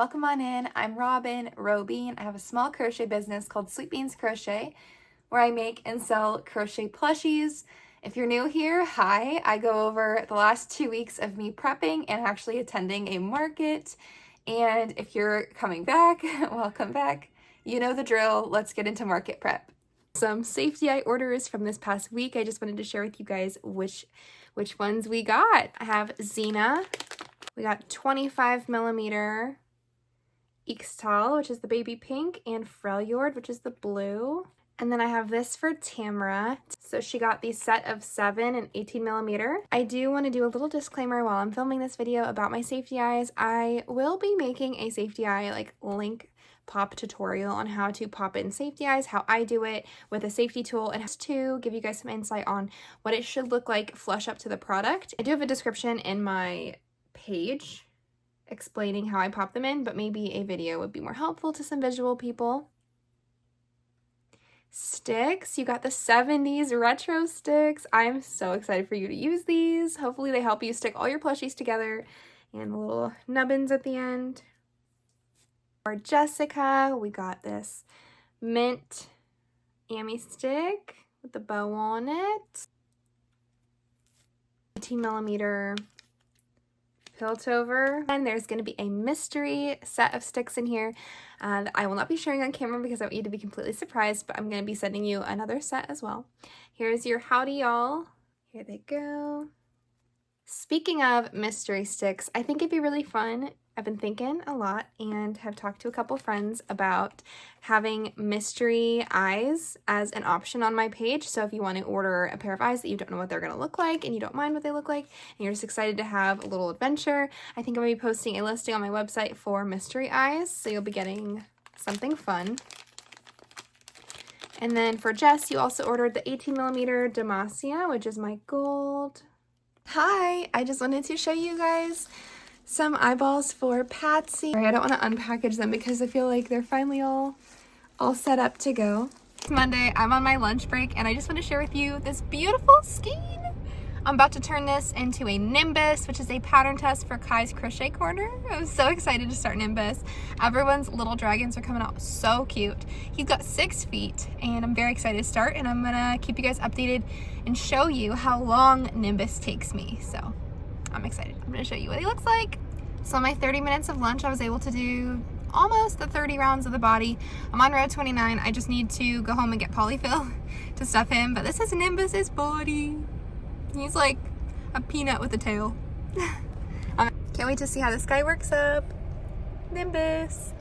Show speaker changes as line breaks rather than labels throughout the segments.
welcome on in. I'm Robin. I have a small crochet business called Sweet Beans Crochet where I make and sell crochet plushies. If you're new here, hi. I go over the last 2 weeks of me prepping and actually attending a market. And if you're coming back, welcome back. You know the drill. Let's get into market prep. Some safety eye orders from this past week. I just wanted to share with you guys which ones we got. I have Xena. We got 25mm Ixtal, which is the baby pink, and Freljord, which is the blue. And then I have this for Tamara. So she got the set of 7 and 18mm. I do want to do a little disclaimer while I'm filming this video about my safety eyes. I will be making a safety eye link pop tutorial on how to pop in safety eyes, how I do it with a safety tool, and to give you guys some insight on what it should look like flush up to the product. I do have a description in my page explaining how I pop them in, but maybe a video would be more helpful to some visual people. Sticks, you got the 70s retro sticks. I'm so excited for you to use these. Hopefully they help you stick all your plushies together, and the little nubbins at the end. For Jessica, we got this mint Amy stick with the bow on it. 18mm Piltover. And there's going to be a mystery set of sticks in here that I will not be sharing on camera because I want you to be completely surprised, but I'm going to be sending you another set as well. Here's your howdy y'all. Here they go. Speaking of mystery sticks, I think it'd be really fun. I've been thinking a lot and have talked to a couple friends about having mystery eyes as an option on my page. So if you want to order a pair of eyes that you don't know what they're going to look like and you don't mind what they look like and you're just excited to have a little adventure, I think I'm going to be posting a listing on my website for mystery eyes. So you'll be getting something fun. And then for Jess, you also ordered the 18mm Demacia, which is my gold. Hi, I just wanted to show you guys some eyeballs for Patsy. I don't want to unpackage them because I feel like they're finally all set up to go. It's Monday, I'm on my lunch break, and I just want to share with you this beautiful skein. I'm about to turn this into a Nimbus, which is a pattern test for Kai's Crochet Corner. I'm so excited to start Nimbus. Everyone's little dragons are coming out so cute. He's got 6 feet, and I'm very excited to start, and I'm gonna keep you guys updated and show you how long Nimbus takes me. So I'm excited. I'm gonna show you what he looks like. So my 30 minutes of lunch, I was able to do almost the 30 rounds of the body. I'm on row 29. I just need to go home and get polyfill to stuff him, but this is Nimbus's body. He's like a peanut with a tail. Can't wait to see how this guy works up. Nimbus.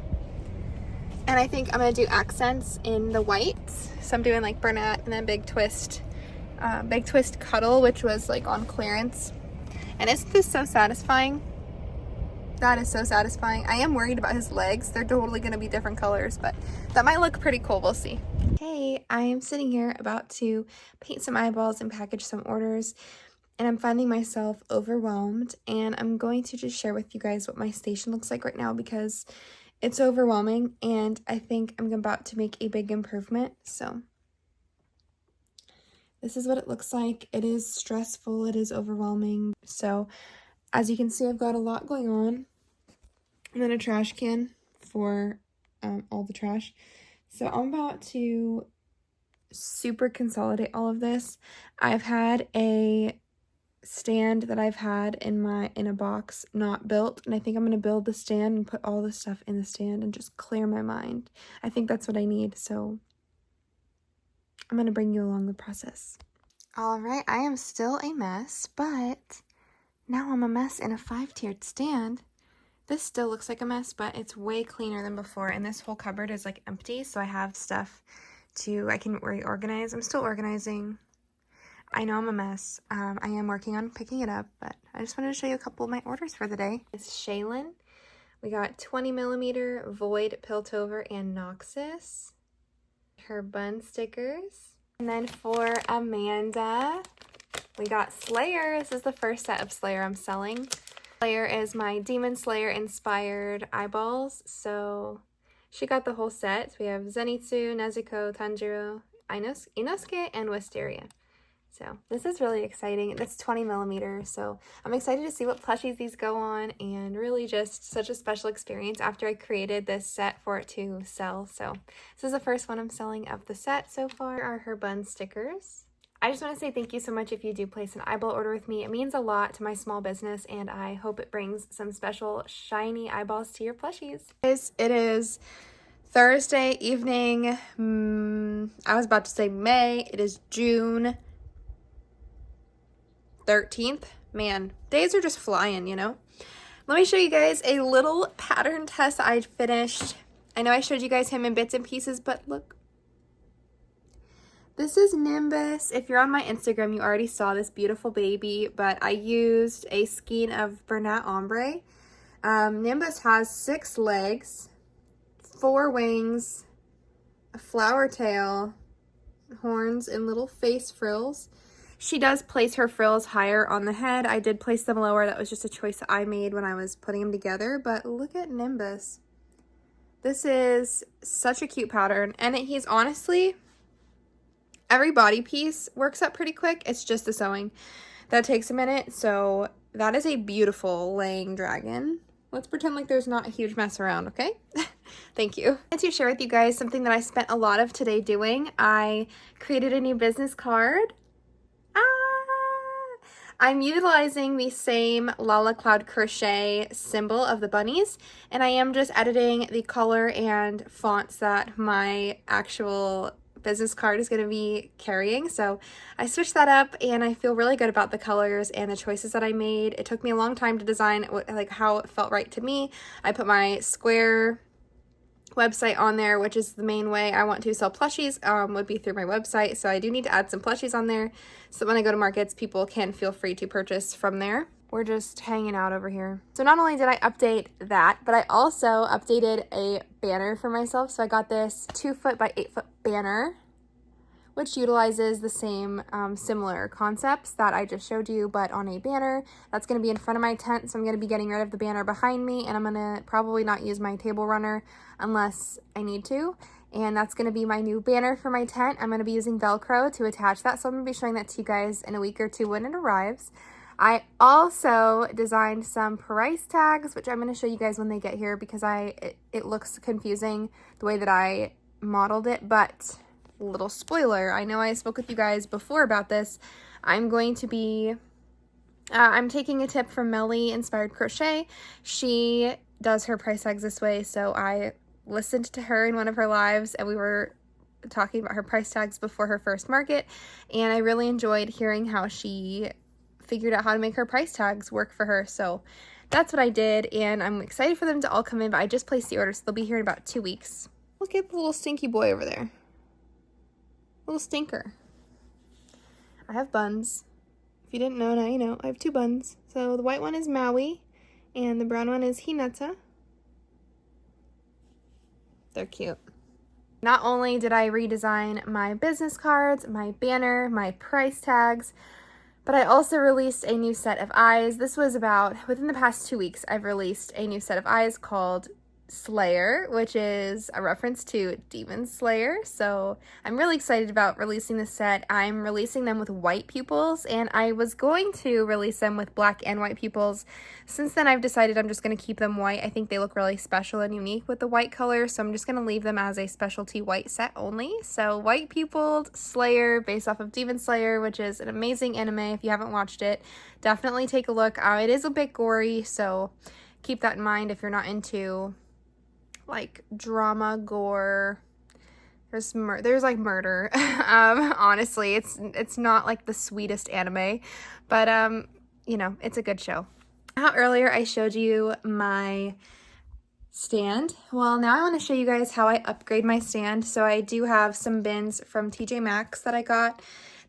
And I think I'm gonna do accents in the whites. So I'm doing like Burnett and then Big Twist Cuddle, which was like on clearance. And isn't this so satisfying? That is so satisfying. I am worried about his legs. They're totally gonna be different colors, but that might look pretty cool. We'll see. Hey, I am sitting here about to paint some eyeballs and package some orders, and I'm finding myself overwhelmed, and I'm going to just share with you guys what my station looks like right now because it's overwhelming, and I think I'm about to make a big improvement. So this is what it looks like. It is stressful. It is overwhelming. So as you can see, I've got a lot going on. And then a trash can for all the trash. So I'm about to super consolidate all of this. I've had a stand that I've had in a box not built, and I think I'm going to build the stand and put all the stuff in the stand and just clear my mind. I think that's what I need, so I'm going to bring you along the process. All right, I am still a mess, but now I'm a mess in a 5-tiered stand. This still looks like a mess, but it's way cleaner than before, and this whole cupboard is like empty, so I have stuff I can reorganize. I'm still organizing. I know I'm a mess. I am working on picking it up, but I just wanted to show you a couple of my orders for the day. It's Shaylin. We got 20mm Void, Piltover, and Noxus. Her bun stickers. And then for Amanda, we got Slayer. This is the first set of Slayer I'm selling. Slayer is my Demon Slayer inspired eyeballs, so she got the whole set. We have Zenitsu, Nezuko, Tanjiro, Inosuke, and Wisteria. So this is really exciting. It's 20 millimeters, so I'm excited to see what plushies these go on, and really just such a special experience after I created this set for it to sell. So this is the first one I'm selling of the set so far. Here are her bun stickers. I just want to say thank you so much if you do place an eyeball order with me. It means a lot to my small business, and I hope it brings some special shiny eyeballs to your plushies. It is Thursday evening. I was about to say May. It is June 13th. Man, days are just flying, you know? Let me show you guys a little pattern test I finished. I know I showed you guys him in bits and pieces, but look. This is Nimbus. If you're on my Instagram, you already saw this beautiful baby, but I used a skein of Bernat Ombre. Nimbus has 6 legs, 4 wings, a flower tail, horns, and little face frills. She does place her frills higher on the head. I did place them lower. That was just a choice that I made when I was putting them together. But look at Nimbus. This is such a cute pattern. And he's honestly, every body piece works up pretty quick. It's just the sewing that takes a minute. So that is a beautiful laying dragon. Let's pretend like there's not a huge mess around, okay? Thank you. I wanted to share with you guys something that I spent a lot of today doing. I created a new business card. I'm utilizing the same Lala Cloud Crochet symbol of the bunnies, and I am just editing the color and fonts that my actual business card is going to be carrying. So I switched that up, and I feel really good about the colors and the choices that I made. It took me a long time to design like how it felt right to me. I put my Square website on there, which is the main way I want to sell plushies, would be through my website. So I do need to add some plushies on there so that when I go to markets, people can feel free to purchase from there. We're just hanging out over here. So not only did I update that, but I also updated a banner for myself. So I got this 2-foot by 8-foot banner, which utilizes the same similar concepts that I just showed you, but on a banner. That's going to be in front of my tent, so I'm going to be getting rid of the banner behind me, and I'm going to probably not use my table runner unless I need to. And that's going to be my new banner for my tent. I'm going to be using Velcro to attach that, so I'm going to be showing that to you guys in a week or two when it arrives. I also designed some price tags, which I'm going to show you guys when they get here because it looks confusing the way that I modeled it, but little spoiler, I know I spoke with you guys before about this. I'm going to be, I'm taking a tip from Melly Inspired Crochet. She does her price tags this way, so I listened to her in one of her lives, and we were talking about her price tags before her first market, and I really enjoyed hearing how she figured out how to make her price tags work for her. So that's what I did, and I'm excited for them to all come in, but I just placed the order, so they'll be here in about 2 weeks. Look at the little stinky boy over there. Little stinker. I have buns. If you didn't know, now you know. I have 2 buns. So the white one is Maui, and the brown one is Hinata. They're cute. Not only did I redesign my business cards, my banner, my price tags, but I also released a new set of eyes. This was within the past 2 weeks, I've released a new set of eyes called Slayer, which is a reference to Demon Slayer. So I'm really excited about releasing this set. I'm releasing them with white pupils, and I was going to release them with black and white pupils. Since then, I've decided I'm just going to keep them white. I think they look really special and unique with the white color, so I'm just going to leave them as a specialty white set only. So white pupiled Slayer based off of Demon Slayer, which is an amazing anime. If you haven't watched it, definitely take a look. It is a bit gory, so keep that in mind if you're not into like drama, gore. There's like murder. Honestly, it's not like the sweetest anime, but you know, it's a good show. How earlier I showed you my stand. Well, now I want to show you guys how I upgrade my stand. So I do have some bins from TJ Maxx that I got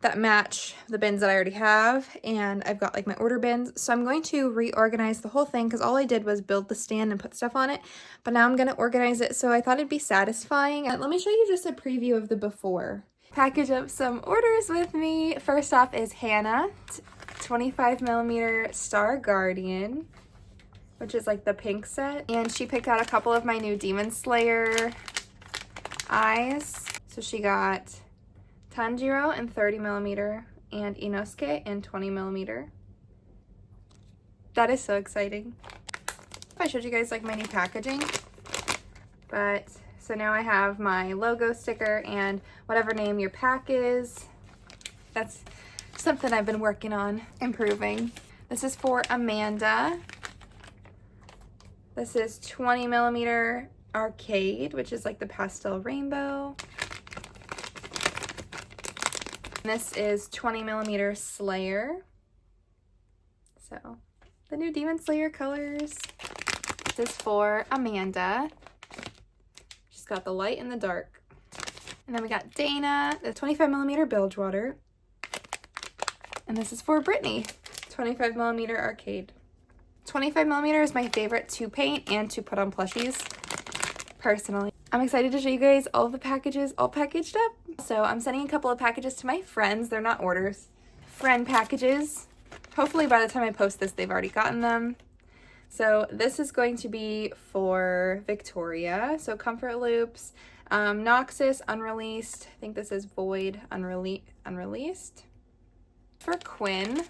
that match the bins that I already have, and I've got like my order bins. So I'm going to reorganize the whole thing because all I did was build the stand and put stuff on it, but now I'm going to organize it, so I thought it'd be satisfying. Let me show you just a preview of the before. Package up some orders with me. First off is Hannah, 25mm Star Guardian, which is like the pink set, and she picked out a couple of my new Demon Slayer eyes. So she got Tanjiro in 30mm and Inosuke in 20 millimeter. That is so exciting. I showed you guys like my new packaging, but so now I have my logo sticker and whatever name your pack is. That's something I've been working on improving. This is for Amanda. This is 20 millimeter arcade, which is like the pastel rainbow. This is 20 millimeter Slayer. So the new Demon Slayer colors. This is for Amanda. She's got the light and the dark. And then we got Dana, the 25 millimeter Bilgewater. And this is for Brittany, 25 millimeter arcade. 25 millimeter is my favorite to paint and to put on plushies, personally. I'm excited to show you guys all of the packages all packaged up. So I'm sending a couple of packages to my friends. They're not orders. Friend packages. Hopefully by the time I post this, they've already gotten them. So this is going to be for Victoria. So Comfort Loops, Noxus, Unreleased. I think this is Void, Unreleased. For Quinn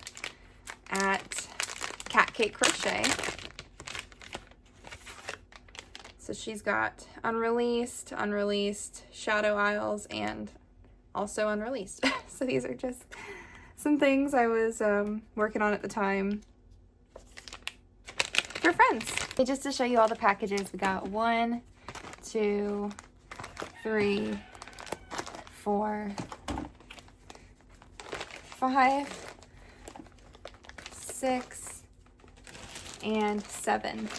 at Cat Cake Crochet. So she's got Unreleased, Unreleased, Shadow Isles, and also Unreleased. So these are just some things I was working on at the time for friends. Okay, just to show you all the packages, we got 1, 2, 3, 4, 5, 6, and 7.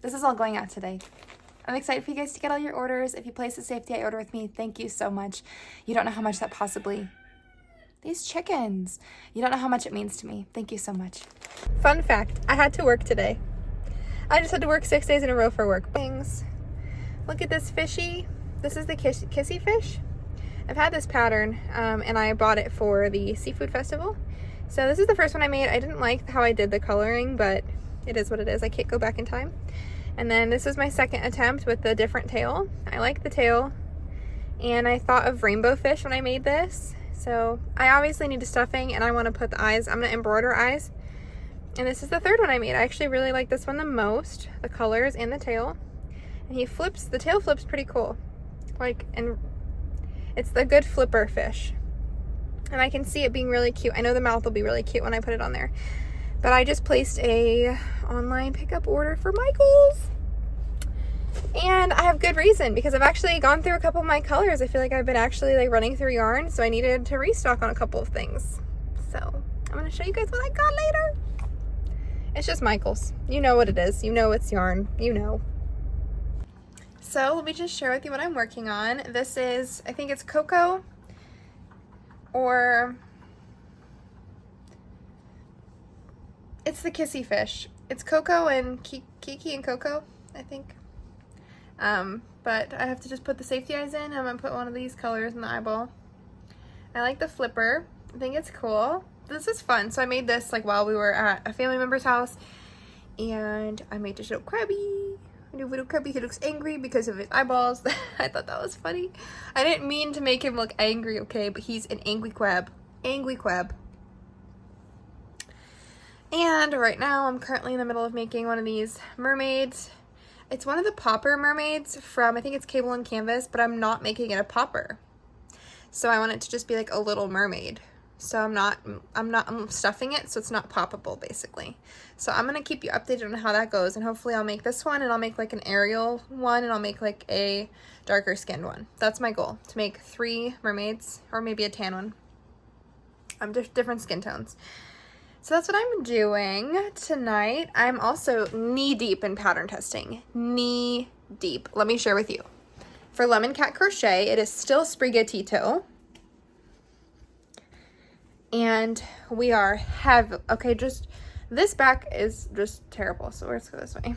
This is all going out today. I'm excited for you guys to get all your orders. If you place a safety order with me, thank you so much. You don't know how much that possibly... These chickens. You don't know how much it means to me. Thank you so much. Fun fact, I had to work today. I just had to work 6 days in a row for work. Things. Look at this fishy. This is the kissy fish. I've had this pattern and I bought it for the seafood festival. So this is the first one I made. I didn't like how I did the coloring, but it is what it is. I can't go back in time. And then this is my second attempt with the different tail. I like the tail. And I thought of rainbow fish when I made this. So I obviously need a stuffing and I want to put the eyes. I'm going to embroider eyes. And this is the third one I made. I actually really like this one the most. The colors and the tail. And he flips, the tail flips pretty cool. Like, and it's the good flipper fish. And I can see it being really cute. I know the mouth will be really cute when I put it on there. But I just placed a online pickup order for Michael's. And I have good reason because I've actually gone through a couple of my colors. I feel like I've been actually like running through yarn, so I needed to restock on a couple of things. So I'm going to show you guys what I got later. It's just Michael's. You know what it is. You know it's yarn. You know. So let me just share with you what I'm working on. This is, I think it's Cocoa or... It's the kissy fish. It's Coco and Kiki and Coco, I think. But I have to just put the safety eyes in. I'm going to put one of these colors in the eyeball. I like the flipper. I think it's cool. This is fun. So I made this like while we were at a family member's house. And I made this little crabby. A little crabby. He looks angry because of his eyeballs. I thought that was funny. I didn't mean to make him look angry, okay? But he's an angry crab. Angry crab. And right now I'm currently in the middle of making one of these mermaids. It's one of the popper mermaids from, I think it's Cable and Canvas, but I'm not making it a popper. So I want it to just be like a little mermaid. So I'm stuffing it so it's not poppable basically. So I'm going to keep you updated on how that goes, and hopefully I'll make this one and I'll make like an Ariel one and I'll make like a darker skinned one. That's my goal, to make 3 mermaids or maybe a tan one. Different skin tones. So that's what I'm doing tonight. I'm also knee deep in pattern testing. Knee deep. Let me share with you. For Lemon Cat Crochet, it is still Sprigatito. And we are heavy. Okay, just this back is just terrible. So let's go this way.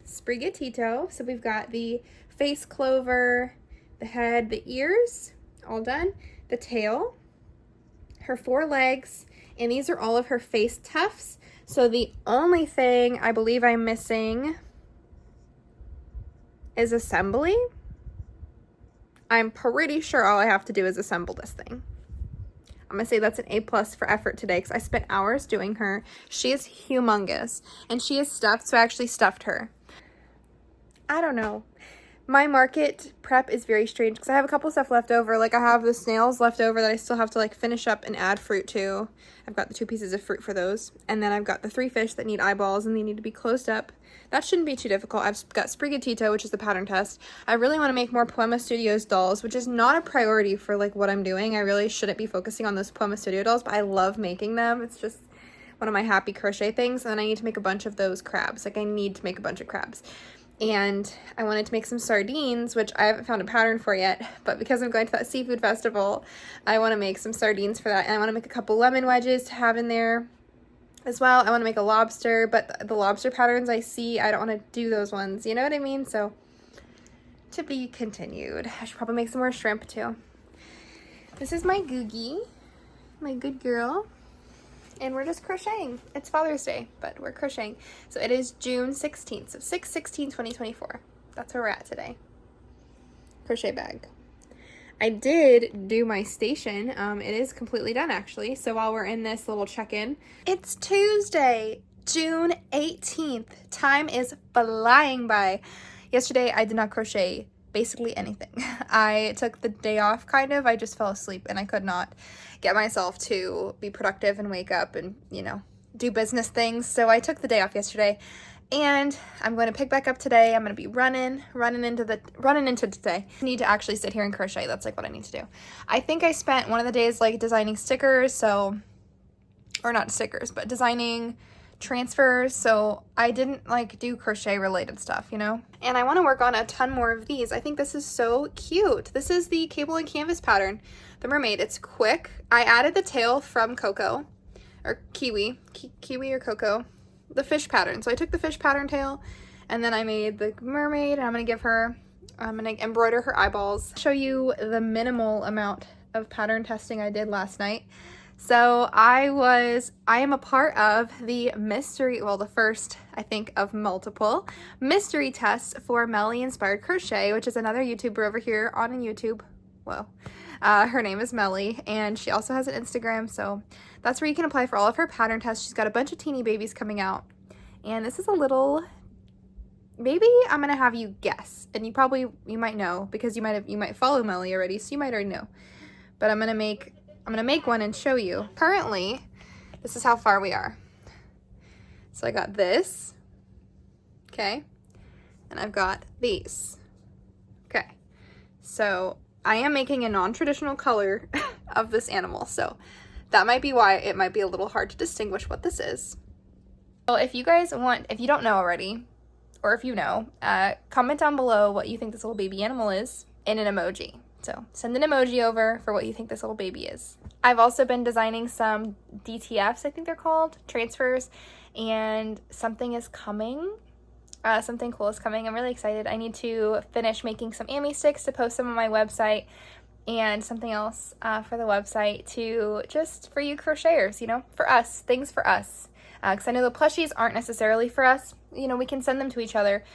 Sprigatito. So we've got the face clover, the head, the ears, all done. The tail. Her 4 legs, and these are all of her face tufts. So the only thing I believe I'm missing is assembly. I'm pretty sure all I have to do is assemble this thing. I'm gonna say that's an A+ for effort today because I spent hours doing her. She is humongous and she is stuffed, so I actually stuffed her. I don't know. My market prep is very strange because I have a couple stuff left over. Like I have the snails left over that I still have to like finish up and add fruit to. I've got the 2 pieces of fruit for those. And then I've got the 3 fish that need eyeballs and they need to be closed up. That shouldn't be too difficult. I've got Sprigatito, which is the pattern test. I really want to make more Poema Studios dolls, which is not a priority for like what I'm doing. I really shouldn't be focusing on those Poema Studio dolls, but I love making them. It's just one of my happy crochet things. And then I need to make a bunch of those crabs. Like I need to make a bunch of crabs. And I wanted to make some sardines, which I haven't found a pattern for yet, but because I'm going to that seafood festival, I want to make some sardines for that. And I want to make a couple lemon wedges to have in there as well. I want to make a lobster, but the lobster patterns I see, I don't want to do those ones. You know what I mean? So to be continued. I should probably make some more shrimp too. This is my Googie, my good girl. And we're just crocheting. It's Father's Day, but we're crocheting. So it is June 16th, so 6/16/2024. That's where we're at today. Crochet bag. I did do my station. It is completely done actually. So while we're in this little check-in, it's Tuesday, June 18th. Time is flying by. Yesterday I did not crochet basically anything. I took the day off kind of. I just fell asleep and I could not get myself to be productive and wake up and, you know, do business things. So I took the day off yesterday and I'm going to pick back up today. I'm going to be running into today. I need to actually sit here and crochet. That's like what I need to do. I think I spent one of the days like designing stickers, or not stickers, but designing transfers, so I didn't like do crochet related stuff, you know? And I want to work on a ton more of these. I think this is so cute. This is the cable and canvas pattern, the mermaid. It's quick. I added the tail from Coco, or Kiwi or Coco, the fish pattern. So I took the fish pattern tail and then I made the mermaid, and I'm gonna embroider her eyeballs. Show you the minimal amount of pattern testing I did last night. So I am a part of the mystery, well, the first, I think, of multiple mystery tests for Melly Inspired Crochet, which is another YouTuber over here on YouTube. Whoa. Her name is Melly, and she also has an Instagram, so that's where you can apply for all of her pattern tests. She's got a bunch of teeny babies coming out, and this is a little, maybe I'm going to have you guess, and you might know, because you might follow Melly already, so you might already know, but I'm going to make one and show you. Currently, this is how far we are. So I got this, okay, and I've got these, okay. So I am making a non-traditional color of this animal, so that might be why it might be a little hard to distinguish what this is. So if you guys want, if you don't know already, or if you know, comment down below what you think this little baby animal is in an emoji. So send an emoji over for what you think this little baby is. I've also been designing some DTFs, I think they're called, transfers, and something is coming. Something cool is coming. I'm really excited. I need to finish making some Amy sticks to post them on my website, and something else for the website just for you crocheters, you know, for us, things for us. Because I know the plushies aren't necessarily for us. You know, we can send them to each other,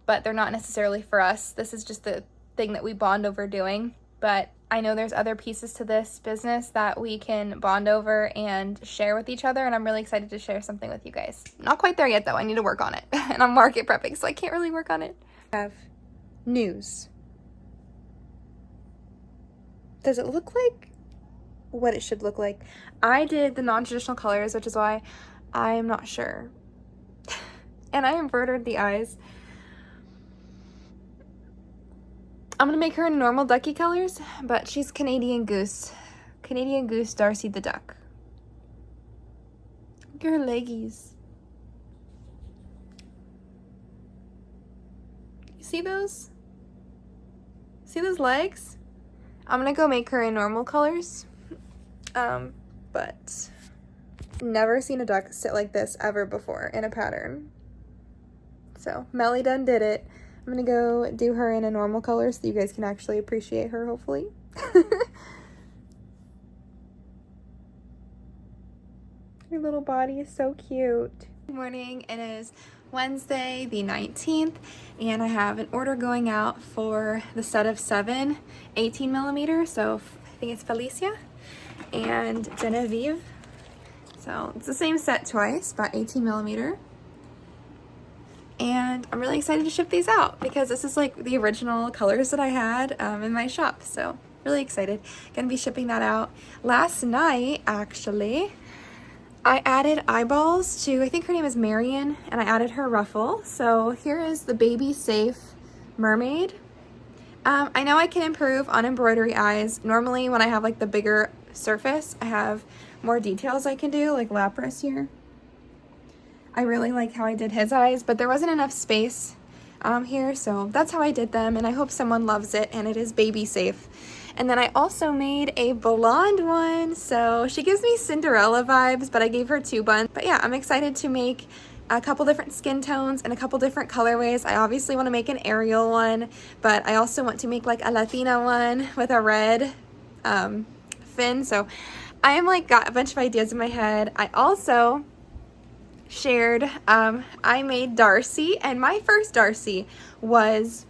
but they're not necessarily for us. This is just the thing that we bond over doing, but I know there's other pieces to this business that we can bond over and share with each other, and I'm really excited to share something with you guys. Not quite there yet though. I need to work on it and I'm market prepping, so I can't really work on it. I have news. Does it look like what it should look like? I did the non-traditional colors, which is why I'm not sure. And I embroidered the eyes. I'm gonna make her in normal Ducky colors, but she's Canadian Goose. Canadian Goose, Darcy the Duck. Look at her leggies. You see those? See those legs? I'm gonna go make her in normal colors. But never seen a duck sit like this ever before in a pattern. So Melly done did it. I'm gonna go do her in a normal color so you guys can actually appreciate her, hopefully. Her little body is so cute. Good morning, it is Wednesday the 19th, and I have an order going out for the set of 7 18mm, so I think it's Felicia. and Genevieve. So it's the same set twice, about 18 millimeter. And I'm really excited to ship these out because this is like the original colors that I had in my shop. So really excited. Gonna be shipping that out. Last night, actually, I added eyeballs to, I think her name is Marion, and I added her ruffle. So here is the Baby Safe Mermaid. I know I can improve on embroidery eyes. Normally when I have like the bigger surface, I have more details I can do, like lapras here. I really like how I did his eyes, but there wasn't enough space here, so that's how I did them, and I hope someone loves it, and it is baby safe. And then I also made a blonde one, so she gives me Cinderella vibes, but I gave her 2 buns. But yeah, I'm excited to make a couple different skin tones and a couple different colorways. I obviously want to make an Ariel one, but I also want to make like a Latina one with a red fin, so I am like got a bunch of ideas in my head. I also shared, I made Darcy, and my first Darcy was,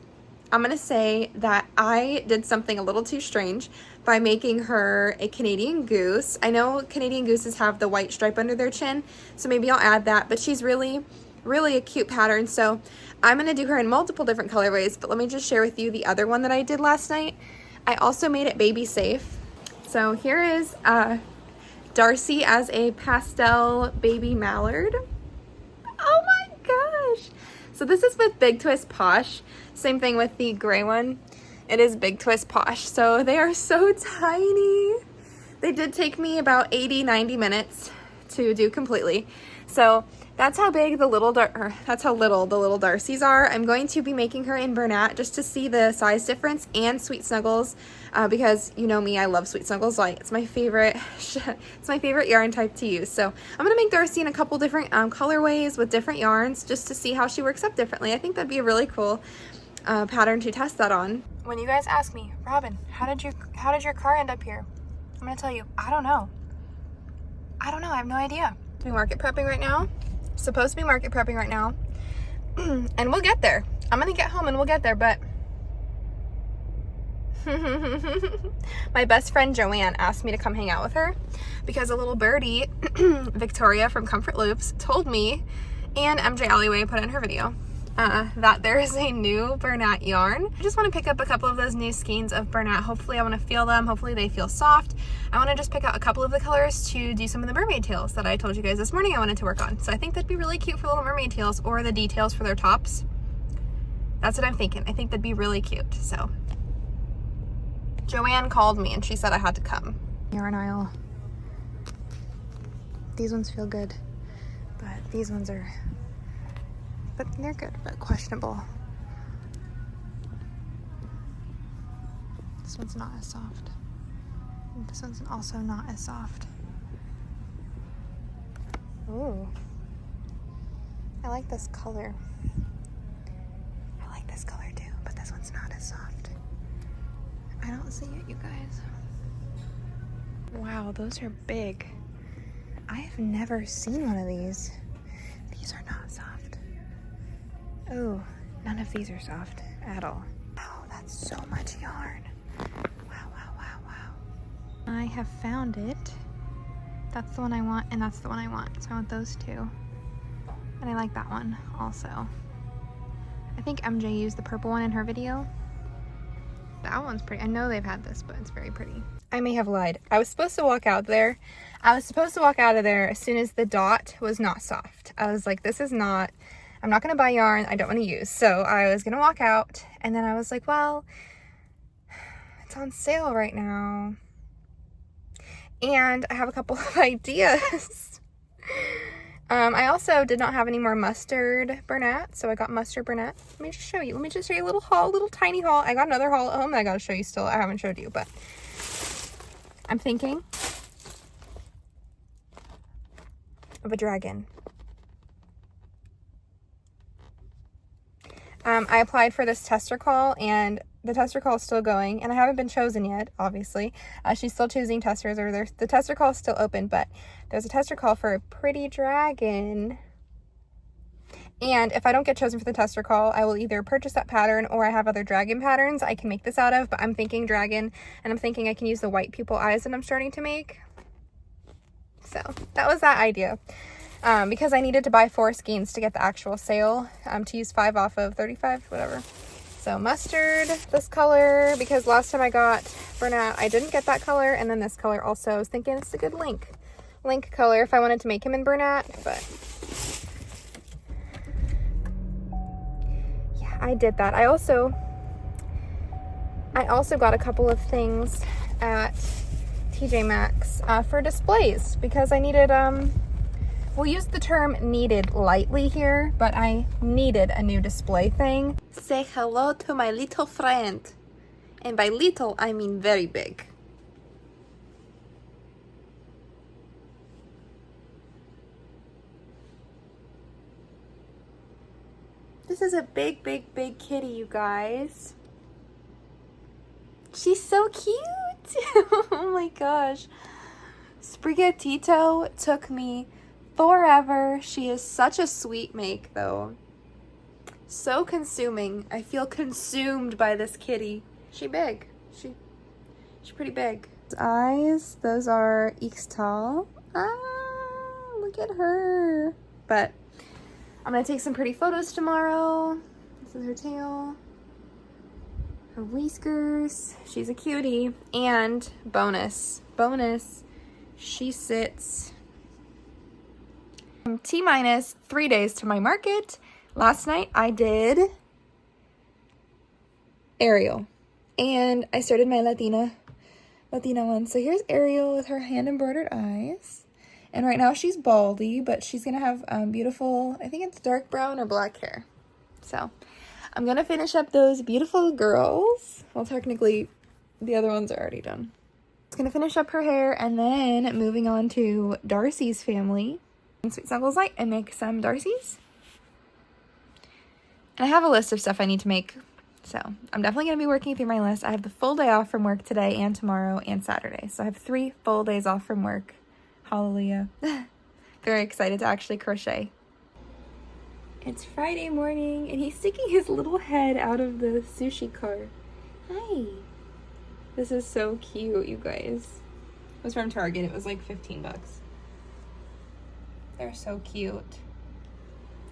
I'm gonna say that I did something a little too strange by making her a Canadian goose. I know Canadian gooses have the white stripe under their chin, so maybe I'll add that, but she's really a cute pattern, so I'm gonna do her in multiple different colorways. But let me just share with you the other one that I did last night. I also made it baby safe. So here is Darcy as a pastel baby mallard. Oh my gosh! So this is with Big Twist Posh. Same thing with the gray one. It is Big Twist Posh. So they are so tiny. They did take me about 80-90 minutes to do completely. So that's how big the little that's how little the little Darcys are. I'm going to be making her in Bernat just to see the size difference, and Sweet Snuggles, because you know me, I love Sweet Snuggles. Like, it's my favorite it's my favorite yarn type to use. So I'm gonna make Darcy in a couple different colorways with different yarns just to see how she works up differently. I think that'd be a really cool pattern to test that on. When you guys ask me, Robin, how did your car end up here? I'm gonna tell you, I don't know. I have no idea. I'm market prepping right now. Supposed to be market prepping right now. And we'll get there. I'm gonna get home and we'll get there, but my best friend Joanne asked me to come hang out with her because a little birdie, Victoria from Comfort Loops, told me, and MJ Alleyway put in her video, that there is a new Bernat yarn. I just want to pick up a couple of those new skeins of Bernat. Hopefully I want to feel them. Hopefully they feel soft. I want to just pick out a couple of the colors to do some of the mermaid tails that I told you guys this morning I wanted to work on. So I think that'd be really cute for little mermaid tails, or the details for their tops. That's what I'm thinking. I think that'd be really cute. So Joanne called me and she said I had to come. Yarn aisle. These ones feel good, but these ones are, but they're good, but questionable. This one's not as soft. And this one's also not as soft. Ooh. I like this color. I like this color too, but this one's not as soft. I don't see it, you guys. Wow, those are big. I have never seen one of these. These are not soft. Oh, none of these are soft at all. Wow, that's so much yarn. Wow, wow, wow, wow. I have found it. That's the one I want, and that's the one I want. So I want those two. And I like that one also. I think MJ used the purple one in her video. That one's pretty. I know they've had this, but it's very pretty. I may have lied. I was supposed to walk out there. I was supposed to walk out of there as soon as the dot was not soft. I was like, this is not, I'm not going to buy yarn I don't want to use. So I was going to walk out, and then I was like, well, it's on sale right now. And I have a couple of ideas. I also did not have any more mustard Bernat, so I got mustard Bernat. Let me just show you. Let me just show you a little haul, little tiny haul. I got another haul at home that I got to show you still. I haven't showed you, but I'm thinking of a dragon. I applied for this tester call, and the tester call is still going, and I haven't been chosen yet, obviously. She's still choosing testers, or the tester call is still open, but there's a tester call for a pretty dragon. And if I don't get chosen for the tester call, I will either purchase that pattern or I have other dragon patterns I can make this out of, but I'm thinking dragon, and I'm thinking I can use the white pupil eyes that I'm starting to make. So that was that idea. Because I needed to buy 4 skeins to get the actual sale, to use 5 off of 35, whatever. So mustard, this color, because last time I got Bernat, I didn't get that color, and then this color also. I was thinking it's a good link color if I wanted to make him in Bernat, but yeah, I did that. I also got a couple of things at TJ Maxx for displays because I needed, we'll use the term needed lightly here, but I needed a new display thing. Say hello to my little friend. And by little, I mean very big. This is a big, big, big kitty, you guys. She's so cute. Oh my gosh. Sprigatito took me forever. She is such a sweet make, though. So consuming. I feel consumed by this kitty. She's big. She's pretty big. Eyes, those are Ixtal. Ah, look at her. But I'm gonna take some pretty photos tomorrow. This is her tail. Her whiskers. She's a cutie. And bonus, she sits T-minus 3 days to my market. Last night I did Ariel, and I started my Latina one. So here's Ariel with her hand embroidered eyes, and right now she's baldy, but she's gonna have beautiful, I think it's dark brown or black hair. So I'm gonna finish up those beautiful girls. Well, technically the other ones are already done. Just gonna finish up her hair and then moving on to Darcy's family. Sweet Snuggles Light and make some Darcy's. And I have a list of stuff I need to make, so I'm definitely going to be working through my list. I have the full day off from work today and tomorrow and Saturday, so I have 3 full days off from work. Hallelujah. Very excited to actually crochet. It's Friday morning, and he's sticking his little head out of the sushi car. Hi. This is so cute, you guys. It was from Target. It was like 15 bucks. They're so cute.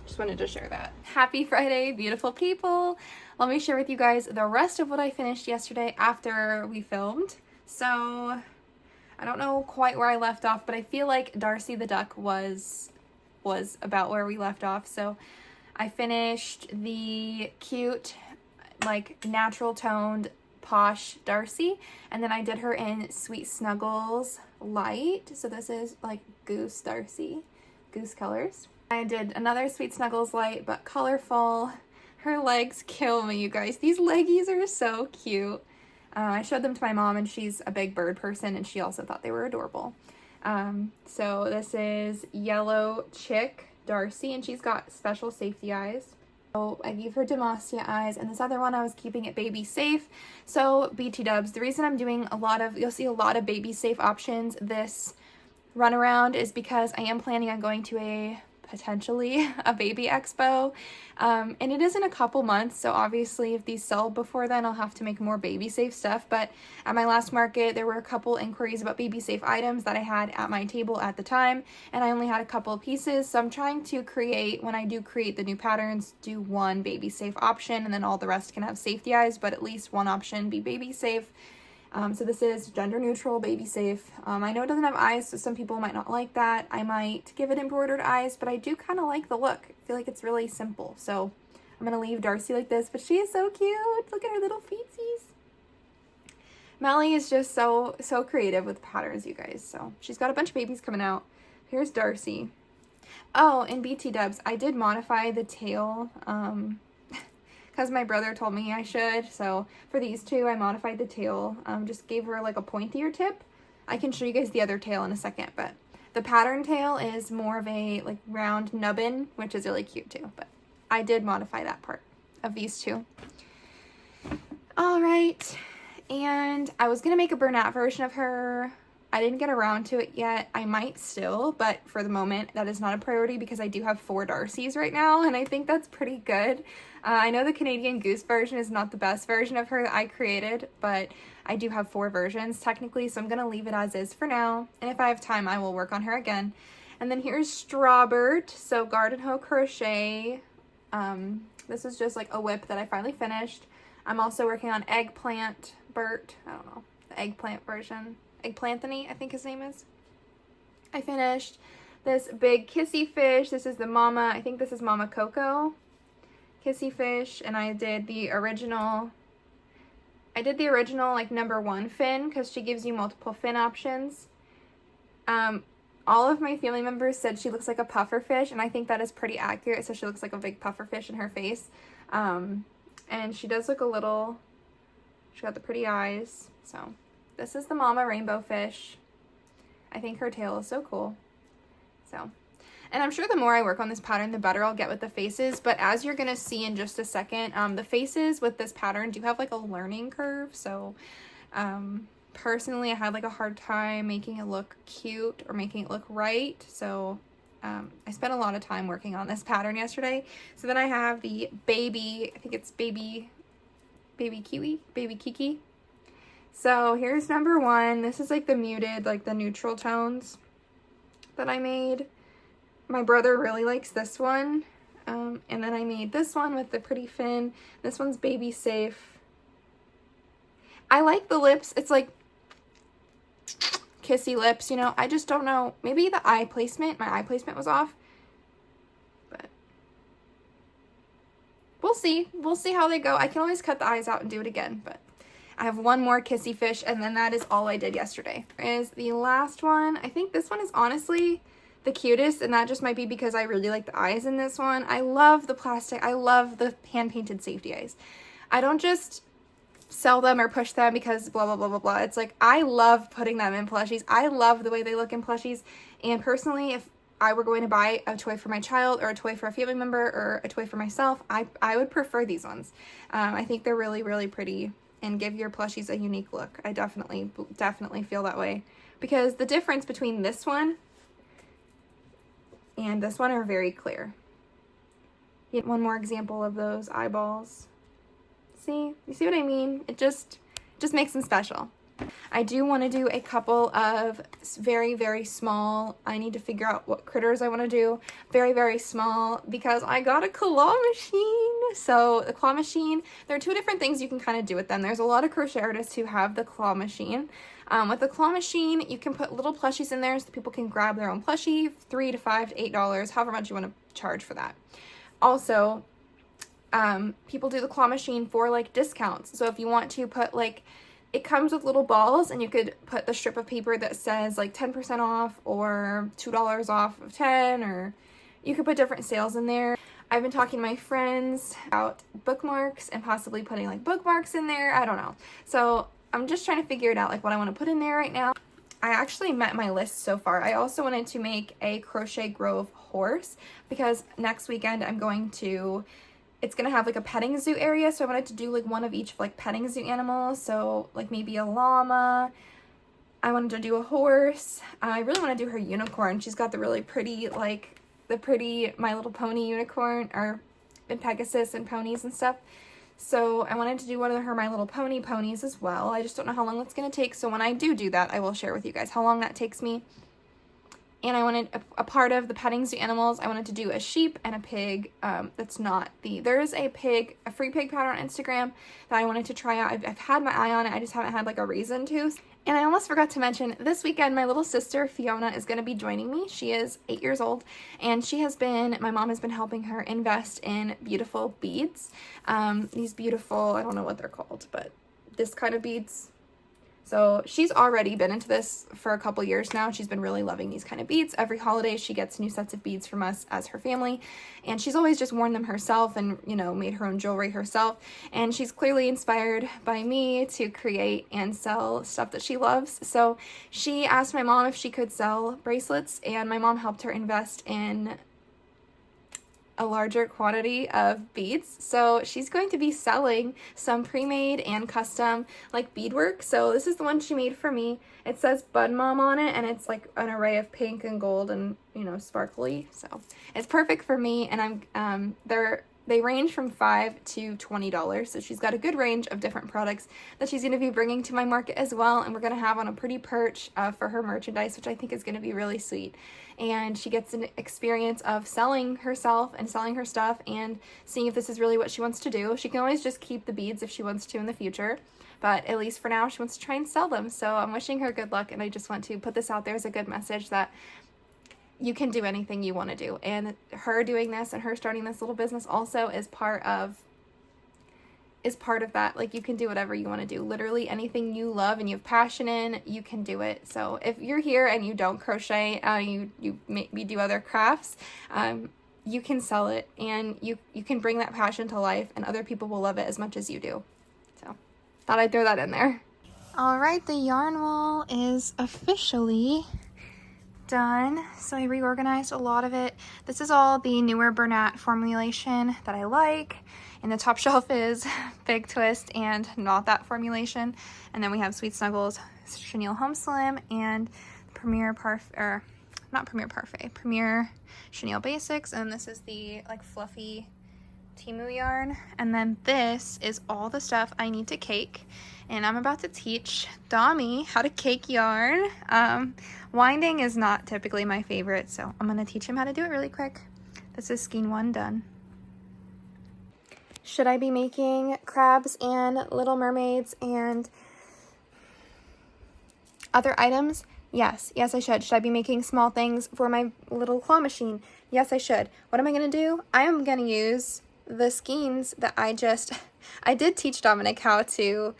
Just wanted to share that. Happy Friday, beautiful people. Let me share with you guys the rest of what I finished yesterday after we filmed. So I don't know quite where I left off, but I feel like Darcy the Duck was about where we left off. So I finished the cute, like natural toned posh Darcy, and then I did her in Sweet Snuggles Light. So this is like Goose Darcy, Goose colors. I did another Sweet Snuggles Light, but colorful. Her legs kill me, you guys. These leggies are so cute. I showed them to my mom, and she's a big bird person, and she also thought they were adorable. So this is Yellow Chick Darcy, and she's got special safety eyes. So I gave her Demacia eyes, and this other one I was keeping it baby safe. So BT dubs, the reason I'm doing you'll see a lot of baby safe options this run around is because I am planning on going to potentially a baby expo, and it is in a couple months, so obviously if these sell before then I'll have to make more baby safe stuff. But at my last market there were a couple inquiries about baby safe items that I had at my table at the time, and I only had a couple of pieces, so I'm trying to create, when I do create the new patterns, do one baby safe option, and then all the rest can have safety eyes, but at least one option be baby safe. So this is gender neutral, baby safe. I know it doesn't have eyes, so some people might not like that. I might give it embroidered eyes, but I do kind of like the look. I feel like it's really simple. So I'm going to leave Darcy like this, but she is so cute. Look at her little feetsies. Melly is just so creative with patterns, you guys. So she's got a bunch of babies coming out. Here's Darcy. Oh, and BT dubs, I did modify the tail, because my brother told me I should. So for these two, I modified the tail, just gave her like a pointier tip. I can show you guys the other tail in a second, but the pattern tail is more of a like round nubbin, which is really cute too, but I did modify that part of these two. All right, and I was gonna make a Bernat version of her. I didn't get around to it yet. I might still, but for the moment, that is not a priority because I do have 4 Darcys right now, and I think that's pretty good. I know the Canadian Goose version is not the best version of her that I created, but I do have 4 versions technically, so I'm going to leave it as is for now, and if I have time, I will work on her again. And then here's Strawbert, so Garden Hoe Crochet. This is just like a whip that I finally finished. I'm also working on Eggplant Bert, I don't know, the eggplant version. Eggplanthony, I think his name is. I finished this big kissy fish. This is the mama, I think this is Mama Coco kissy fish, and I did the original like #1 fin because she gives you multiple fin options. All of my family members said she looks like a puffer fish, and I think that is pretty accurate. So she looks like a big puffer fish in her face. And she does look a little, she got the pretty eyes. So this is the mama rainbow fish. I think her tail is so cool. So, and I'm sure the more I work on this pattern, the better I'll get with the faces. But as you're going to see in just a second, the faces with this pattern do have like a learning curve. So, personally, I had like a hard time making it look cute or making it look right. So, I spent a lot of time working on this pattern yesterday. So then I have the baby, I think it's baby Kiki. So here's #1. This is like the muted, like the neutral tones that I made. My brother really likes this one. And then I made this one with the pretty fin. This one's baby safe. I like the lips. It's like kissy lips, you know. I just don't know. Maybe the eye placement, my eye placement was off. But we'll see. We'll see how they go. I can always cut the eyes out and do it again, but I have one more kissy fish, and then that is all I did yesterday. Is the last one. I think this one is honestly the cutest, and that just might be because I really like the eyes in this one. I love the plastic. I love the hand-painted safety eyes. I don't just sell them or push them because blah, blah, blah, blah, blah. It's like, I love putting them in plushies. I love the way they look in plushies, and personally, if I were going to buy a toy for my child or a toy for a family member or a toy for myself, I would prefer these ones. I think they're really, really pretty and give your plushies a unique look. I definitely feel that way, because the difference between this one and this one are very clear. One more example of those eyeballs. See? You see what I mean? It just makes them special. I do want to do a couple of very, very small, I need to figure out what critters I want to do. Very, very small, because I got a claw machine. So the claw machine, there are 2 different things you can kind of do with them. There's a lot of crochet artists who have the claw machine. With the claw machine, you can put little plushies in there so people can grab their own plushie, $3 to $5 to $8, however much you want to charge for that. Also, people do the claw machine for like discounts. So if you want to put like, it comes with little balls, and you could put the strip of paper that says like 10% off or $2 off of 10, or you could put different sales in there. I've been talking to my friends about bookmarks and possibly putting like bookmarks in there. I don't know. So I'm just trying to figure it out, like what I want to put in there right now. I actually met my list so far. I also wanted to make a Crochet Grove horse, because next weekend I'm going to, it's going to have like a petting zoo area. So I wanted to do like one of each like petting zoo animals. So like maybe a llama. I wanted to do a horse. I really want to do her unicorn. She's got the really pretty, like the pretty My Little Pony unicorn, or in Pegasus and ponies and stuff. So I wanted to do one of her My Little Pony ponies as well. I just don't know how long that's going to take. So when I do that, I will share with you guys how long that takes me. And I wanted a part of the petting zoo animals. I wanted to do a sheep and a pig. That's not the, there's a pig, a free pig pattern on Instagram that I wanted to try out. I've had my eye on it. I just haven't had like a reason to. And I almost forgot to mention, this weekend, my little sister, Fiona, is going to be joining me. She is 8 years old, and my mom has been helping her invest in beautiful beads. These beautiful, I don't know what they're called, but this kind of beads. So she's already been into this for a couple years now. She's been really loving these kind of beads. Every holiday she gets new sets of beads from us as her family, and she's always just worn them herself and, you know, made her own jewelry herself. And she's clearly inspired by me to create and sell stuff that she loves. So she asked my mom if she could sell bracelets, and my mom helped her invest in a larger quantity of beads. So she's going to be selling some pre-made and custom like beadwork. So this is the one she made for me. It says Bud Mom on it, and it's like an array of pink and gold and, you know, sparkly. So it's perfect for me, and they range from $5 to $20. So she's got a good range of different products that she's going to be bringing to my market as well. And we're going to have on a pretty perch for her merchandise, which I think is going to be really sweet. And she gets an experience of selling herself and selling her stuff and seeing if this is really what she wants to do. She can always just keep the beads if she wants to in the future, but at least for now she wants to try and sell them. So I'm wishing her good luck, and I just want to put this out there as a good message that you can do anything you want to do. And her doing this and her starting this little business also is part of that. Like, you can do whatever you want to do. Literally anything you love and you have passion in, you can do it. So if you're here and you don't crochet, you maybe do other crafts, you can sell it, and you can bring that passion to life, and other people will love it as much as you do. So thought I'd throw that in there. All right, the yarn wall is officially done. So I reorganized a lot of it. This is all the newer Bernat formulation that I like, and the top shelf is Big Twist and not that formulation. And then we have Sweet Snuggles, Chenille Home Slim, and Premier Chenille Basics. And this is the like fluffy Timu yarn. And then this is all the stuff I need to cake, and I'm about to teach Dami how to cake yarn. Winding is not typically my favorite, so I'm gonna teach him how to do it really quick. This is skein 1 done. Should I be making crabs and little mermaids and other items? Yes, I should. Should I be making small things for my little claw machine? Yes, I should. What am I gonna do? I am gonna use the skeins that I did teach Dominic how to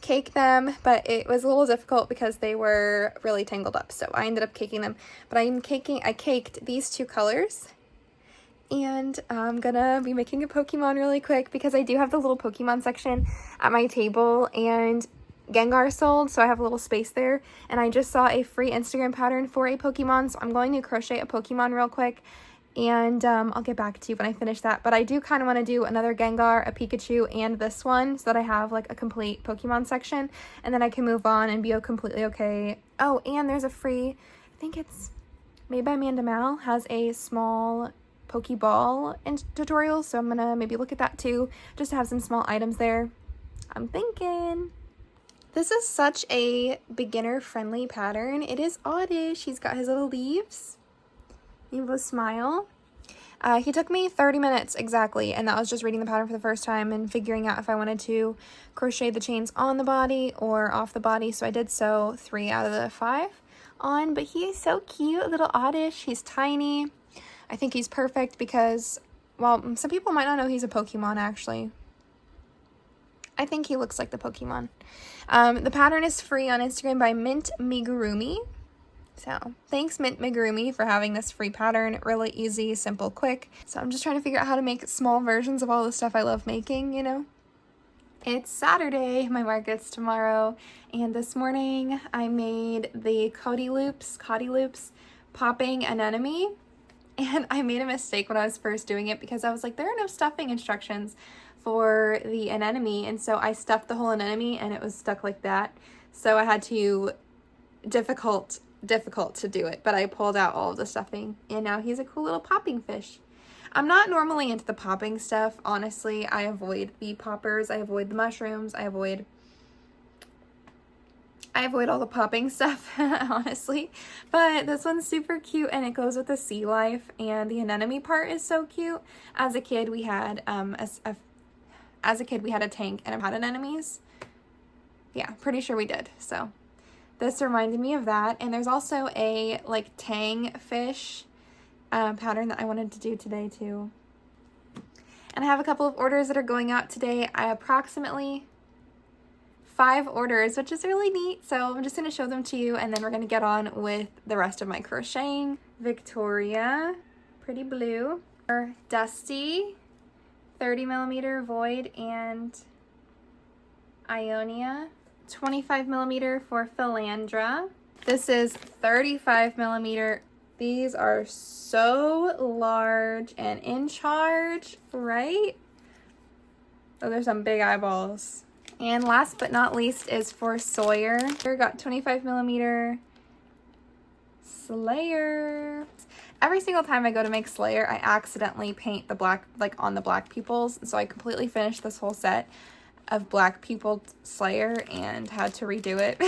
cake them, but it was a little difficult because they were really tangled up, so I ended up caking them. But I caked these 2 colors, and I'm gonna be making a Pokemon really quick because I do have the little Pokemon section at my table, and Gengar sold, so I have a little space there, and I just saw a free Instagram pattern for a Pokemon, so I'm going to crochet a Pokemon real quick, and I'll get back to you when I finish that. But I do kind of want to do another Gengar, a Pikachu, and this one, so that I have like a complete Pokemon section, and then I can move on and be completely okay. Oh, and there's a free, I think it's made by Amanda Mal, has a small Pokeball tutorial, so I'm gonna maybe look at that too, just to have some small items there. I'm thinking. This is such a beginner-friendly pattern. It is oddish. He's got his little leaves. You have a smile. He took me 30 minutes exactly, and that was just reading the pattern for the first time and figuring out if I wanted to crochet the chains on the body or off the body. So I did sew 3 out of the 5 on, but he is so cute, little oddish. He's tiny. I think he's perfect because, well, some people might not know he's a Pokemon actually. I think he looks like the Pokemon. The pattern is free on Instagram by Mint Migurumi. So thanks Mint Migurumi for having this free pattern. Really easy, simple, quick. So I'm just trying to figure out how to make small versions of all the stuff I love making, you know. It's Saturday, my market's tomorrow, and this morning I made the Cody loops, popping anemone, and I made a mistake when I was first doing it because I was like, there are no stuffing instructions for the anemone, and so I stuffed the whole anemone and it was stuck like that. So I had to, difficult to do it, but I pulled out all of the stuffing, and now he's a cool little popping fish. I'm not normally into the popping stuff, honestly. I avoid the poppers, I avoid the mushrooms, I avoid all the popping stuff, honestly. But this one's super cute, and it goes with the sea life, and the anemone part is so cute. As a kid, we had a tank and had anemones. Yeah, pretty sure we did. So this reminded me of that. And there's also a like tang fish pattern that I wanted to do today too. And I have a couple of orders that are going out today. I approximately 5 orders, which is really neat. So I'm just going to show them to you, and then we're going to get on with the rest of my crocheting. Victoria, pretty blue. Dusty, 30mm void, and Ionia. 25mm for Philandra. This is 35mm These are so large and in charge, right? Oh, there's some big eyeballs. And last but not least is for Sawyer. We got 25 millimeter Slayer. Every single time I go to make Slayer, I accidentally paint the black, like on the black pupils. So I completely finished this whole set of black pupiled Slayer and had to redo it.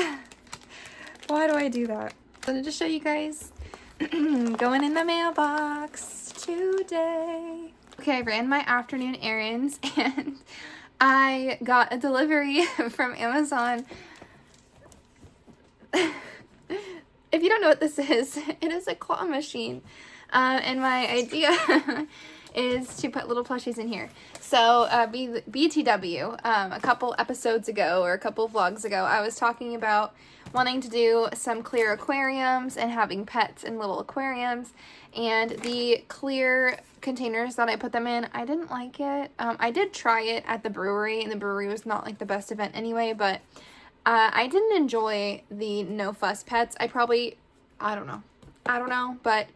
Why do I do that? I'm gonna just show you guys. Going in the mailbox today. Okay, I ran my afternoon errands and I got a delivery from Amazon. If you don't know what this is, it is a claw machine. And my idea is to put little plushies in here. So BTW, a couple episodes ago or a couple vlogs ago, I was talking about wanting to do some clear aquariums and having pets in little aquariums. And the clear containers that I put them in, I didn't like it. I did try it at the brewery, and the brewery was not like the best event anyway, but I didn't enjoy the no fuss pets. I don't know, but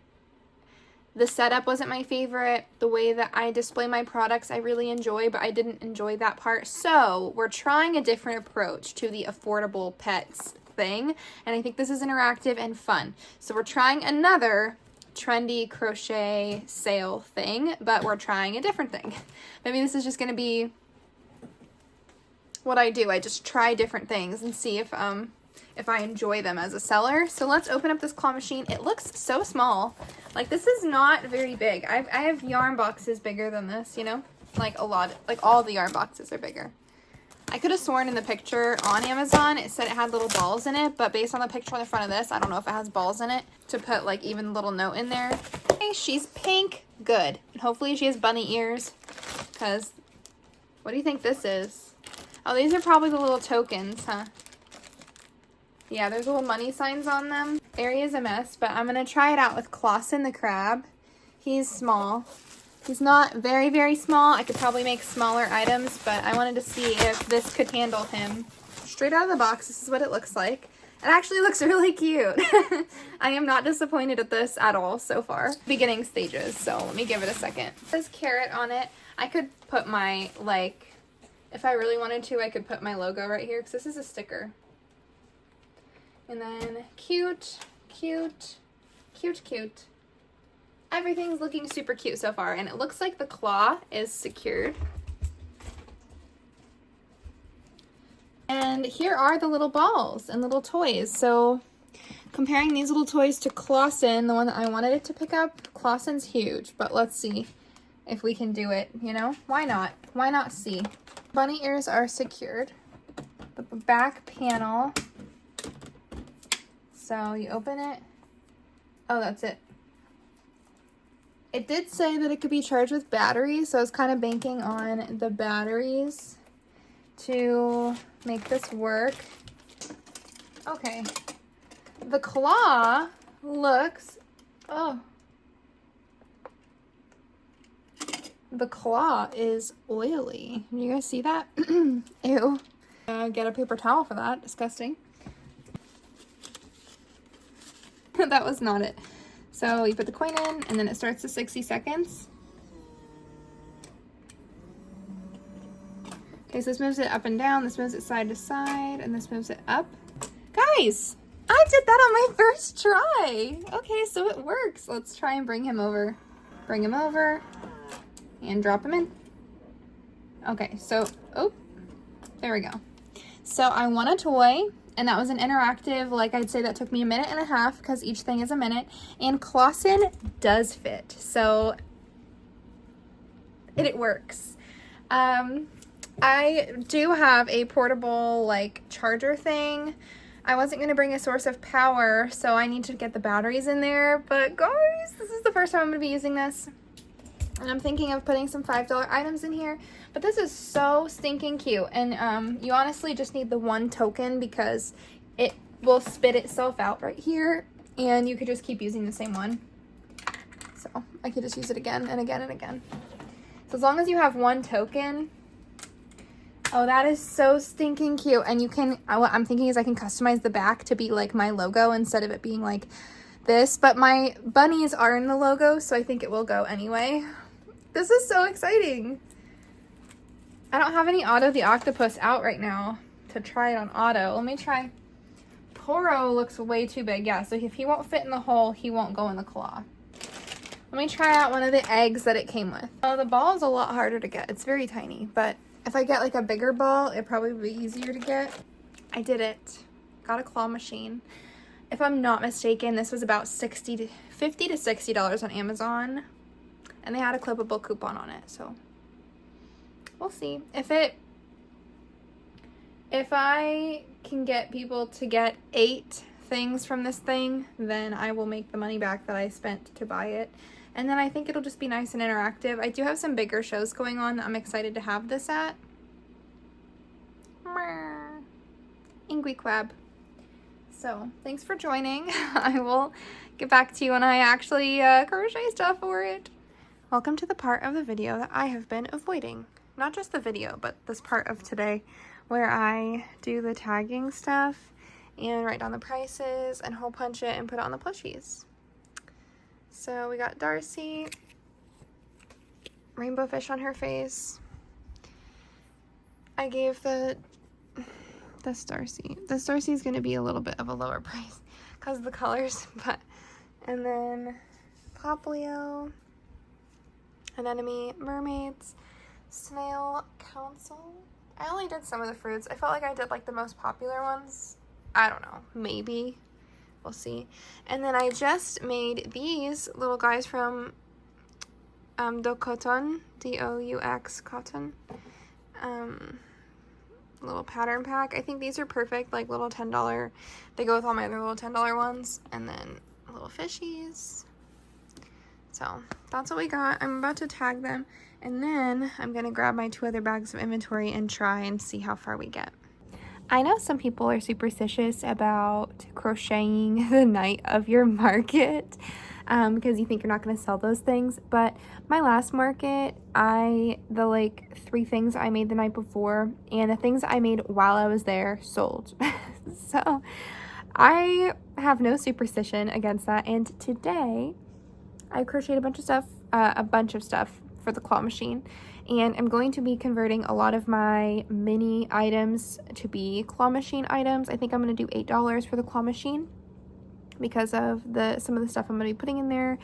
the setup wasn't my favorite. The way that I display my products, I really enjoy, but I didn't enjoy that part. So we're trying a different approach to the affordable pets thing, and I think this is interactive and fun. So we're trying another trendy crochet sale thing, but we're trying a different thing. Maybe this is just going to be what I do. I just try different things and see if I enjoy them as a seller. So let's open up this claw machine. It looks so small. Like, this is not very big. I have yarn boxes bigger than this, you know? Like all the yarn boxes are bigger. I could have sworn in the picture on Amazon it said it had little balls in it, but based on the picture on the front of this, I don't know if it has balls in it to put like even a little note in there. Okay, she's pink. Good. And hopefully she has bunny ears, because what do you think this is? Oh, these are probably the little tokens, huh? Yeah, there's little money signs on them. Area's a mess, but I'm going to try it out with Clausen the crab. He's small. He's not very, very small. I could probably make smaller items, but I wanted to see if this could handle him. Straight out of the box, this is what it looks like. It actually looks really cute. I am not disappointed at this at all so far. Beginning stages, so let me give it a second. It says carrot on it. I could put my, like, if I really wanted to, I could put my logo right here, because this is a sticker. And then cute, cute, cute, cute. Everything's looking super cute so far, and it looks like the claw is secured. And here are the little balls and little toys. So comparing these little toys to Clausen, the one that I wanted it to pick up, Clausen's huge, but let's see if we can do it, you know? Why not? Why not see? Bunny ears are secured. The back panel. So you open it. Oh, that's it. It did say that it could be charged with batteries, so I was kind of banking on the batteries to make this work. Okay. The claw looks, oh. The claw is oily. You guys see that? Ew. Get a paper towel for that. Disgusting. That was not it. So you put the coin in, and then it starts to 60 seconds. Okay, so this moves it up and down, this moves it side to side, and this moves it up. Guys, I did that on my first try. Okay, so it works. Let's try and bring him over. Bring him over, and drop him in. Okay, so, oh, there we go. So I won a toy. And that was an interactive, like I'd say that took me 1.5 minutes because each thing is a minute. And Clausen does fit, so it works. I do have a portable like charger thing. I wasn't going to bring a source of power, so I need to get the batteries in there. But guys, this is the first time I'm going to be using this. And I'm thinking of putting some $5 items in here. But this is so stinking cute. And you honestly just need the one token because it will spit itself out right here. And you could just keep using the same one. So I could just use it again and again and again. So as long as you have one token. Oh, that is so stinking cute. And you can, what I'm thinking is I can customize the back to be like my logo instead of it being like this, but my bunnies are in the logo, so I think it will go anyway. This is so exciting. I don't have any Otto the Octopus out right now to try it on Otto. Let me try. Poro looks way too big. Yeah, so if he won't fit in the hole, he won't go in the claw. Let me try out one of the eggs that it came with. Oh, the ball is a lot harder to get. It's very tiny, but if I get like a bigger ball, it'd probably be easier to get. I did it. Got a claw machine. If I'm not mistaken, this was about $50 to $60 on Amazon, and they had a clippable coupon on it, so we'll see. If I can get people to get 8 things from this thing, then I will make the money back that I spent to buy it. And then I think it'll just be nice and interactive. I do have some bigger shows going on that I'm excited to have this at. Ingwequab. So, thanks for joining. I will get back to you when I actually crochet stuff for it. Welcome to the part of the video that I have been avoiding. Not just the video, but this part of today where I do the tagging stuff and write down the prices and hole punch it and put it on the plushies. So we got Darcy, rainbow fish on her face. I gave this Darcy. This Darcy is going to be a little bit of a lower price because of the colors, but, and then Poplio, Anemone, Mermaids, Snail Council. I only did some of the fruits. I felt like I did like the most popular ones. I don't know, maybe. We'll see. And then I just made these little guys from Douxcoton, D-O-U-X cotton. Little pattern pack. I think these are perfect, like little $10. They go with all my other little $10 ones. And then little fishies. So that's what we got. I'm about to tag them. And then I'm going to grab my 2 other bags of inventory and try and see how far we get. I know some people are superstitious about crocheting the night of your market because you think you're not going to sell those things. But my last market, the like 3 things I made the night before and the things I made while I was there sold. So I have no superstition against that. And today I crocheted a bunch of stuff for the claw machine. And I'm going to be converting a lot of my mini items to be claw machine items. I think I'm going to do $8 for the claw machine because of some of the stuff I'm going to be putting in there.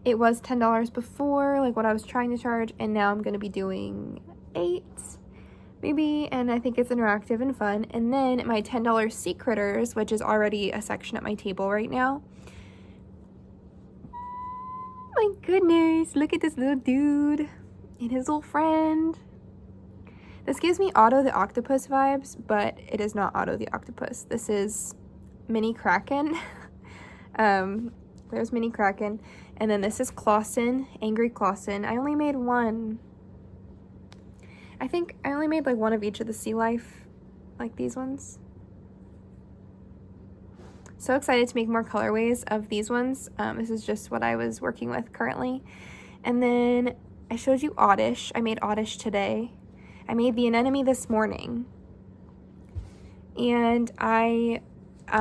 It was $10 before, like what I was trying to charge, and now I'm going to be doing $8 maybe, and I think it's interactive and fun. And then my $10 Sea Critters, which is already a section at my table right now. My goodness, look at this little dude and his little friend. This gives me Otto the Octopus vibes, but it is not Otto the Octopus. This is Mini Kraken. There's Mini Kraken. And then this is Clausen, Angry Clausen. I only made one. I think I only made like one of each of the sea life, like these ones. So excited to make more colorways of these ones. This is just what I was working with currently. And then I showed you Oddish. I made Oddish today. I made the anemone this morning. And I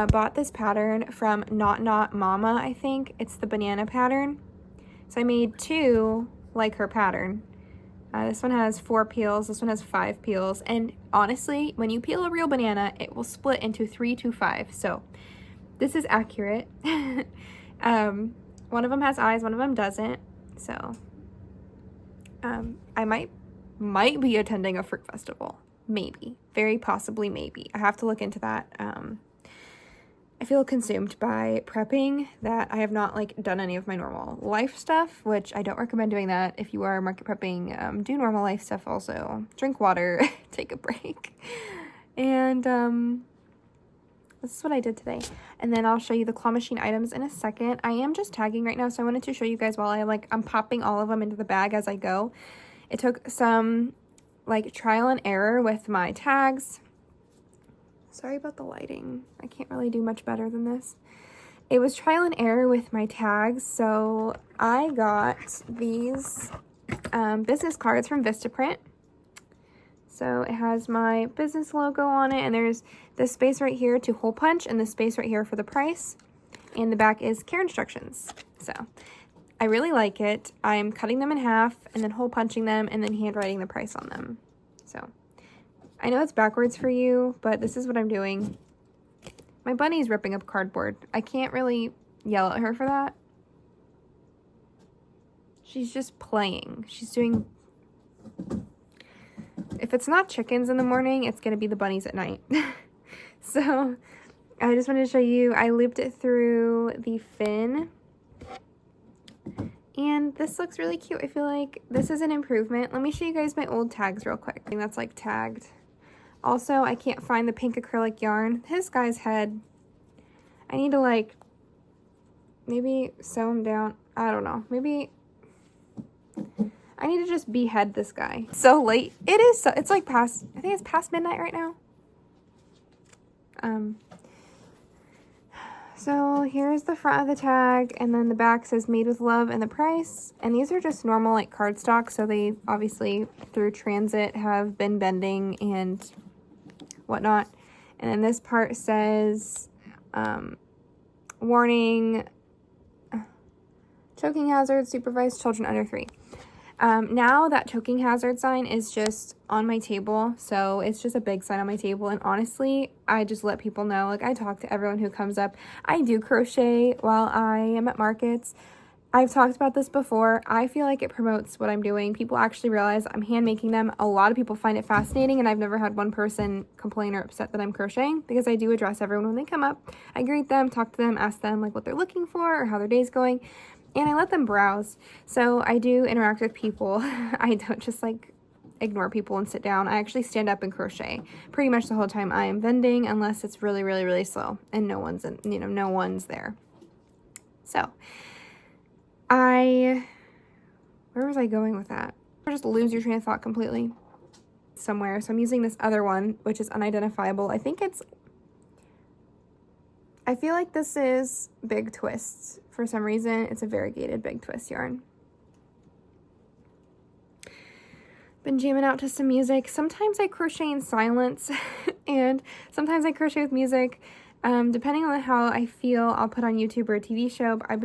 bought this pattern from Not Mama, I think. It's the banana pattern. So I made 2 like her pattern. This one has 4 peels. This one has 5 peels. And honestly, when you peel a real banana, it will split into 3 to 5. So this is accurate. One of them has eyes, one of them doesn't. So I might be attending a fruit festival. Maybe. Very possibly maybe. I have to look into that. I feel consumed by prepping that I have not like done any of my normal life stuff, which I don't recommend doing that. If you are market prepping, do normal life stuff also. Drink water, take a break. And this is what I did today. And then I'll show you the claw machine items in a second. I am just tagging right now, so I wanted to show you guys while I'm popping all of them into the bag as I go. It took some like trial and error with my tags. Sorry about the lighting. I can't really do much better than this. It was trial and error with my tags. So I got these business cards from Vistaprint. So it has my business logo on it, and there's this space right here to hole punch and this space right here for the price. and the back is care instructions. So I really like it. I'm cutting them in half and then hole punching them and then handwriting the price on them. So I know it's backwards for you, but this is what I'm doing. My bunny's ripping up cardboard. I can't really yell at her for that. She's just playing. She's doing... If it's not chickens in the morning, it's going to be the bunnies at night. So I just wanted to show you, I looped it through the fin. And this looks really cute. I feel like this is an improvement. Let me show you guys my old tags real quick. I think that's like tagged. Also, I can't find the pink acrylic yarn. This guy's head, I need to like maybe sew him down. I don't know. Maybe I need to just behead this guy. So late. It is so, it's like past, I think it's past midnight right now. So here's the front of the tag, and then the back says made with love and the price. And these are just normal like cardstock, so they obviously through transit have been bending and whatnot. And then this part says warning, choking hazard, supervise children under 3. Now that choking hazard sign is just on my table, so it's just a big sign on my table, and honestly, I just let people know, like I talk to everyone who comes up. I do crochet while I am at markets. I've talked about this before. I feel like it promotes what I'm doing. People actually realize I'm hand making them. A lot of people find it fascinating, and I've never had one person complain or upset that I'm crocheting, because I do address everyone when they come up. I greet them, talk to them, ask them like what they're looking for or how their day's going. And I let them browse. So I do interact with people. I don't just like ignore people and sit down. I actually stand up and crochet pretty much the whole time I am vending, unless it's really, really, really slow and no one's in, no one's there. So where was I going with that? Or just lose your train of thought completely somewhere. So I'm using this other one, which is unidentifiable. I feel like this is Big Twists. For some reason, it's a variegated Big Twist yarn. Been jamming out to some music. Sometimes I crochet in silence, and sometimes I crochet with music. Depending on how I feel, I'll put on YouTube or a TV show. But I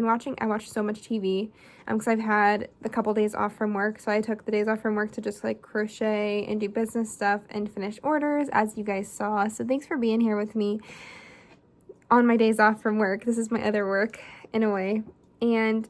watch so much TV, because I've had a couple days off from work. So I took the days off from work to just like crochet and do business stuff and finish orders, as you guys saw. So thanks for being here with me on my days off from work. This is my other work in a way, and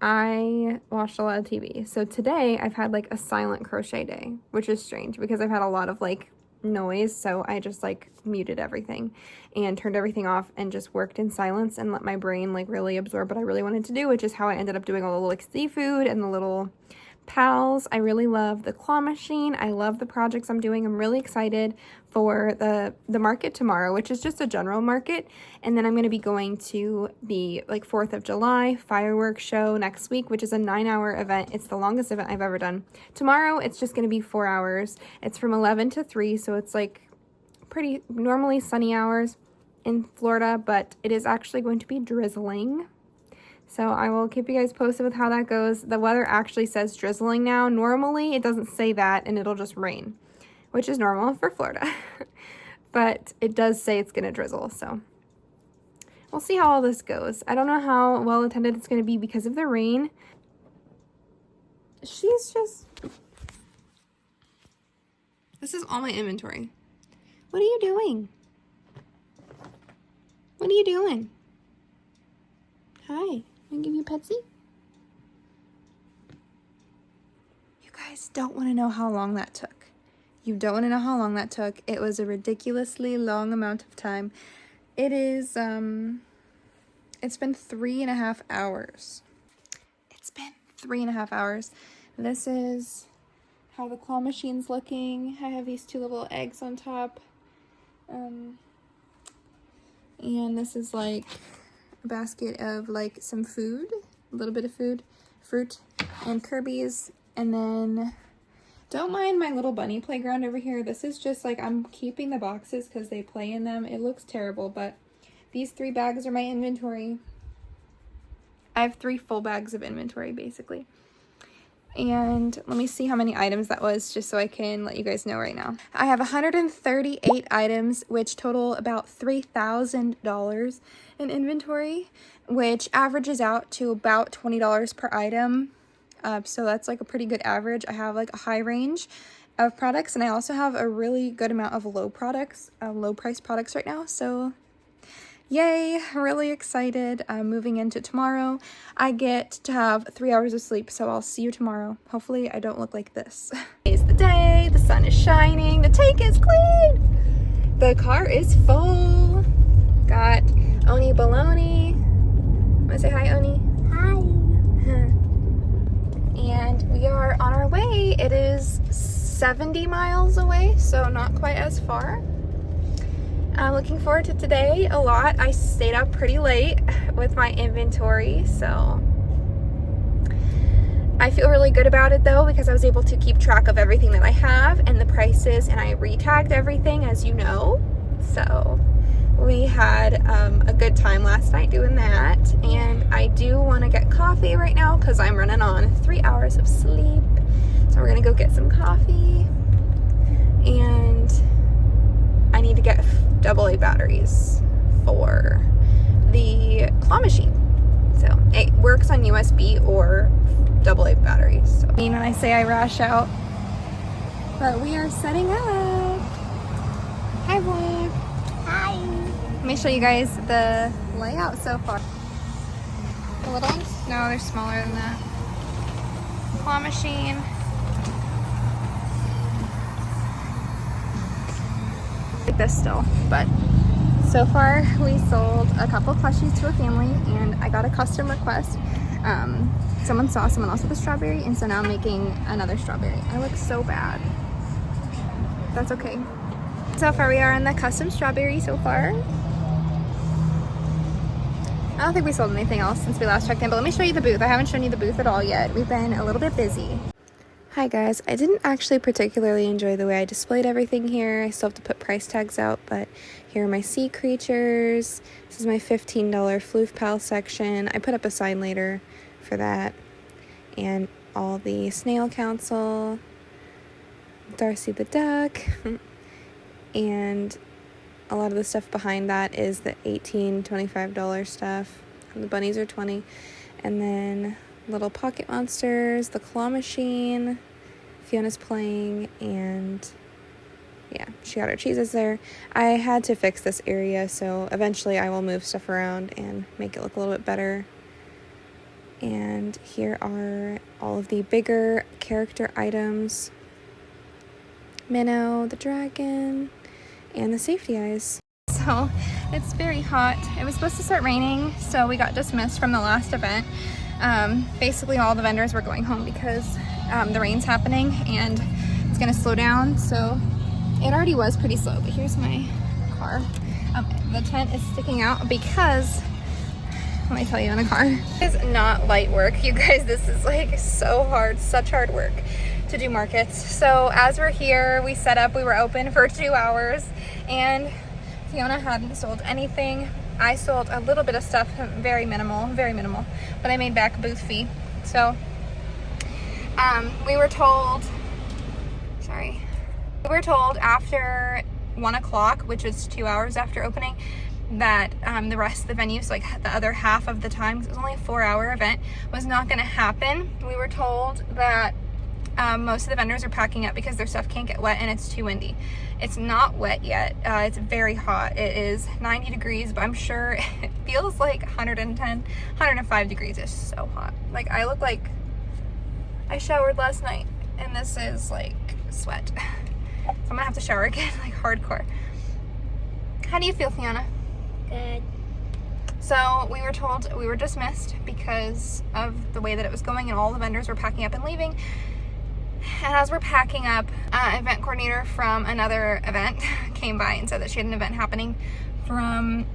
I watched a lot of TV. So today I've had like a silent crochet day, which is strange because I've had a lot of like noise, so I just like muted everything and turned everything off and just worked in silence and let my brain like really absorb what I really wanted to do, which is how I ended up doing all the little like seafood and the little pals. I really love the claw machine. I love the projects I'm doing. I'm really excited for the market tomorrow, which is just a general market. And then I'm going to be going to the like 4th of July fireworks show next week, which is a 9-hour event. It's the longest event I've ever done. Tomorrow, it's just going to be 4 hours. It's from 11 to 3, so it's like pretty normally sunny hours in Florida, but it is actually going to be drizzling. So I will keep you guys posted with how that goes. The weather actually says drizzling now. Normally it doesn't say that and it'll just rain, which is normal for Florida. But it does say it's going to drizzle, so we'll see how all this goes. I don't know how well attended it's going to be because of the rain. She's just... This is all my inventory. What are you doing? What are you doing? Hi. Can I give you a petsy? You guys don't want to know how long that took. You don't want to know how long that took. It was a ridiculously long amount of time. It is, it's been 3.5 hours. It's been 3.5 hours. This is how the claw machine's looking. I have these 2 little eggs on top. And this is like a basket of like some food, a little bit of food, fruit, and Kirby's. And then don't mind my little bunny playground over here. This is just like, I'm keeping the boxes because they play in them. It looks terrible, but these 3 bags are my inventory. I have 3 full bags of inventory basically. And let me see how many items that was, just so I can let you guys know right now. I have 138 items, which total about $3,000 in inventory, which averages out to about $20 per item. So that's like a pretty good average. I have like a high range of products, and I also have a really good amount of low price products right now. So yay, really excited. Moving into tomorrow, I get to have 3 hours of sleep, so I'll see you tomorrow. Hopefully I don't look like this. Today's the day, the sun is shining, the tank is clean, the car is full. Got Oni Baloney. Wanna say hi, Oni?
Hi.
And we are on our way. It is 70 miles away, so not quite as far. I'm looking forward to today a lot. I stayed up pretty late with my inventory, so I feel really good about it though, because I was able to keep track of everything that I have and the prices, and I re-tagged everything, as you know. So we had a good time last night doing that, and I do want to get coffee right now because I'm running on 3 hours of sleep. So we're gonna go get some coffee, and I need to get AA batteries for the claw machine. So it works on USB or AA batteries. So, I mean, when I say I rush out, but we are setting up. Hi vlog.
Hi.
Let me show you guys the layout so far. The little ones? No, they're smaller than that. Claw machine. Like this still, but so far we sold a couple plushies to a family, and I got a custom request. Someone saw someone else with a strawberry, and so now I'm making another strawberry. I look so bad. That's okay. So far we are on the custom strawberry so far. I don't think we sold anything else since we last checked in, but let me show you the booth. I haven't shown you the booth at all yet. We've been a little bit busy. Hi guys, I didn't actually particularly enjoy the way I displayed everything here. I still have to put price tags out, but here are my sea creatures. This is my $15 Floof Pal section. I put up a sign later for that. And all the Snail Council, Darcy the Duck, and a lot of the stuff behind that is the $18, $25 stuff. And the bunnies are $20. And then little pocket monsters, the claw machine, Fiona's playing, and yeah, she got her cheeses there. I had to fix this area, so eventually I will move stuff around and make it look a little bit better. And here are all of the bigger character items. Minnow, the dragon, and the safety eyes. So it's very hot. It was supposed to start raining, so we got dismissed from the last event. Basically all the vendors were going home because the rain's happening and it's gonna slow down. So it already was pretty slow, but here's my car. The tent is sticking out because, let me tell you, in the car, it's not light work, you guys. This is like so hard, such hard work to do markets. So as we're here, we set up, we were open for 2 hours, and Fiona hadn't sold anything. I sold a little bit of stuff, very minimal, but I made back booth fee. So we were told after 1 o'clock, which is 2 hours after opening, that the rest of the venues, like the other half of the time, 'cause it was only a 4-hour event, was not going to happen. We were told that most of the vendors are packing up because their stuff can't get wet and it's too windy. It's not wet yet. It's very hot. It is 90 degrees, but I'm sure it feels like 110, 105 degrees. It's so hot. Like, I look like I showered last night, and this is like sweat. So I'm gonna have to shower again, like hardcore. How do you feel, Fiona?
Good.
So we were told we were dismissed because of the way that it was going, and all the vendors were packing up and leaving. And as we're packing up, event coordinator from another event came by and said that she had an event happening from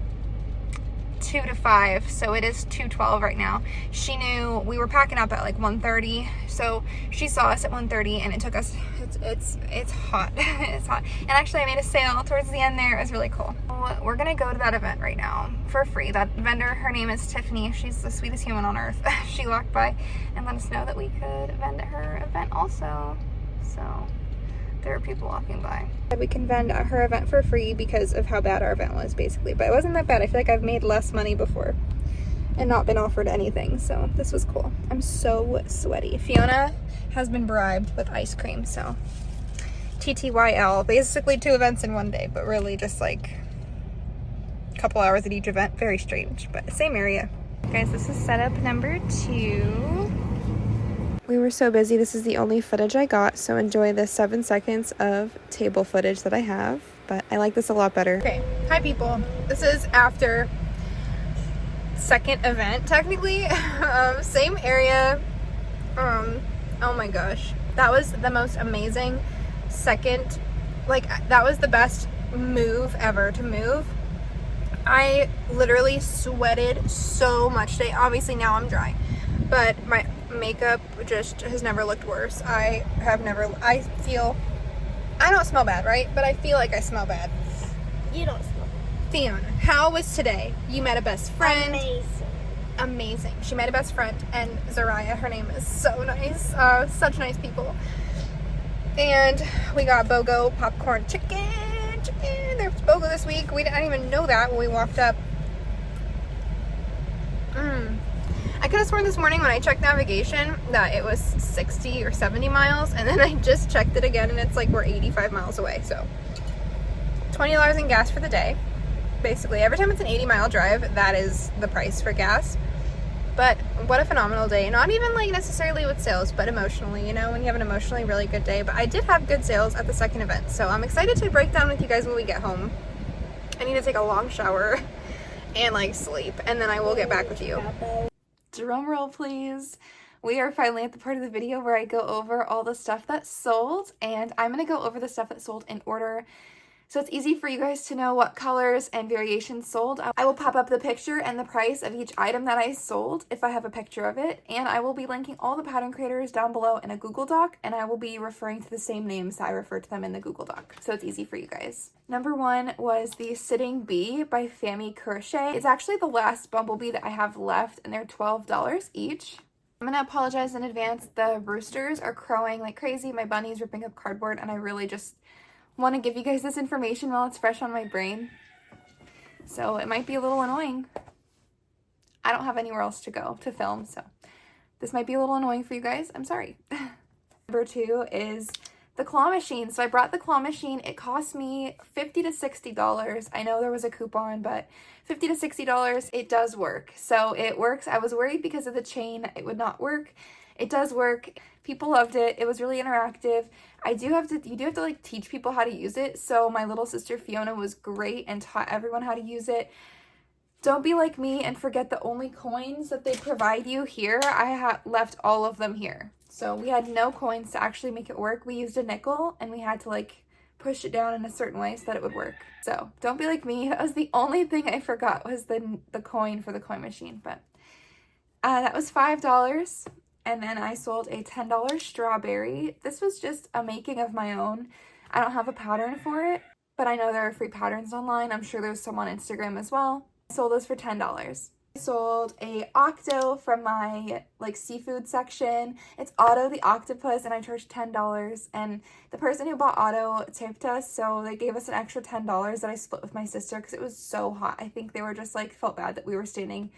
2 to 5, so it is 2:12 right now. She knew we were packing up at like 1:30, so she saw us at 1:30, and it took us, it's hot. It's hot. And actually I made a sale towards the end there. It was really cool. We're gonna go to that event right now for free. That vendor, her name is Tiffany. She's the sweetest human on earth. She walked by and let us know that we could vend at her event also. So there are people walking by. We can vend at her event for free because of how bad our event was, basically. But it wasn't that bad. I feel like I've made less money before and not been offered anything, so this was cool. I'm so sweaty. Fiona has been bribed with ice cream, so TTYL. Basically 2 events in one day, but really just like a couple hours at each event. Very strange, but same area. Guys, this is setup number 2. We were so busy, this is the only footage I got, so enjoy the 7 seconds of table footage that I have, but I like this a lot better. Okay, hi people. This is after second event, technically. Same area. Oh my gosh. That was the most amazing second, like, that was the best move ever to move. I literally sweated so much today. Obviously now I'm dry, but my makeup just has never looked worse. I don't smell bad, right? But I feel like I smell bad.
You don't smell bad.
Fiona, how was today? You met a best friend.
Amazing.
She met a best friend, and Zariah, her name is so nice. Such nice people. And we got BOGO popcorn chicken. There's BOGO this week. I didn't even know that when we walked up. I could have sworn this morning when I checked navigation that it was 60 or 70 miles, and then I just checked it again and it's like we're 85 miles away. So $20 in gas for the day. Basically every time it's an 80-mile drive, that is the price for gas. But what a phenomenal day. Not even like necessarily with sales, but emotionally, you know, when you have an emotionally really good day. But I did have good sales at the second event, so I'm excited to break down with you guys when we get home. I need to take a long shower and like sleep, and then I will get back with you. Drum roll, please. We are finally at the part of the video where I go over all the stuff that sold, and I'm going to go over the stuff that sold in order so it's easy for you guys to know what colors and variations sold. I will pop up the picture and the price of each item that I sold if I have a picture of it, and I will be linking all the pattern creators down below in a Google Doc, and I will be referring to the same names I referred to them in the Google Doc, so it's easy for you guys. Number 1 was the Sitting Bee by Family Crochet. It's actually the last bumblebee that I have left, and they're $12 each. I'm gonna apologize in advance. The roosters are crowing like crazy. My bunny's ripping up cardboard, and I really just want to give you guys this information while it's fresh on my brain. So it might be a little annoying. I don't have anywhere else to go to film, so this might be a little annoying for you guys. I'm sorry. Number 2 is the claw machine. So I brought the claw machine. It cost me $50 to $60. I know there was a coupon, but $50 to $60, it does work. So it works. I was worried because of the chain it would not work. It does work. People loved it. It was really interactive. You do have to like teach people how to use it. So my little sister Fiona was great and taught everyone how to use it. Don't be like me and forget the only coins that they provide you here. I left all of them here. So we had no coins to actually make it work. We used a nickel and we had to like push it down in a certain way so that it would work. So don't be like me. That was the only thing I forgot was the coin for the coin machine. But that was $5. And then I sold a $10 strawberry. This was just a making of my own. I don't have a pattern for it, but I know there are free patterns online. I'm sure there's some on Instagram as well. I sold those for $10. I sold a Octo from my like seafood section. It's Otto the octopus, and I charged $10. And the person who bought Otto tipped us, so they gave us an extra $10 that I split with my sister because it was so hot. I think they were just like felt bad that we were standing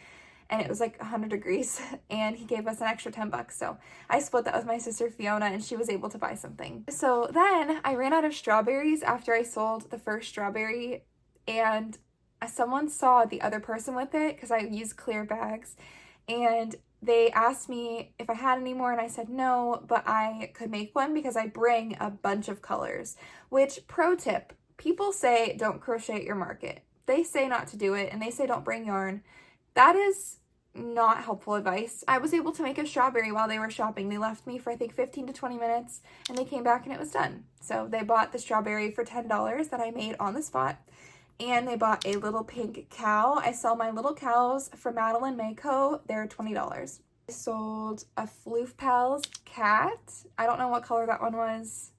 and it was like 100 degrees, and he gave us an extra $10. So I split that with my sister Fiona, and she was able to buy something. So then I ran out of strawberries after I sold the first strawberry, and someone saw the other person with it because I use clear bags, and they asked me if I had any more, and I said no, but I could make one because I bring a bunch of colors. Which, pro tip, people say don't crochet at your market. They say not to do it, and they say don't bring yarn. That is not helpful advice. I was able to make a strawberry while they were shopping. They left me for I think 15 to 20 minutes, and they came back and it was done. So they bought the strawberry for $10 that I made on the spot. and they bought a little pink cow. I sell my little cows from Madeline Mayco. They're $20. I sold a Floof Pals cat. I don't know what color that one was.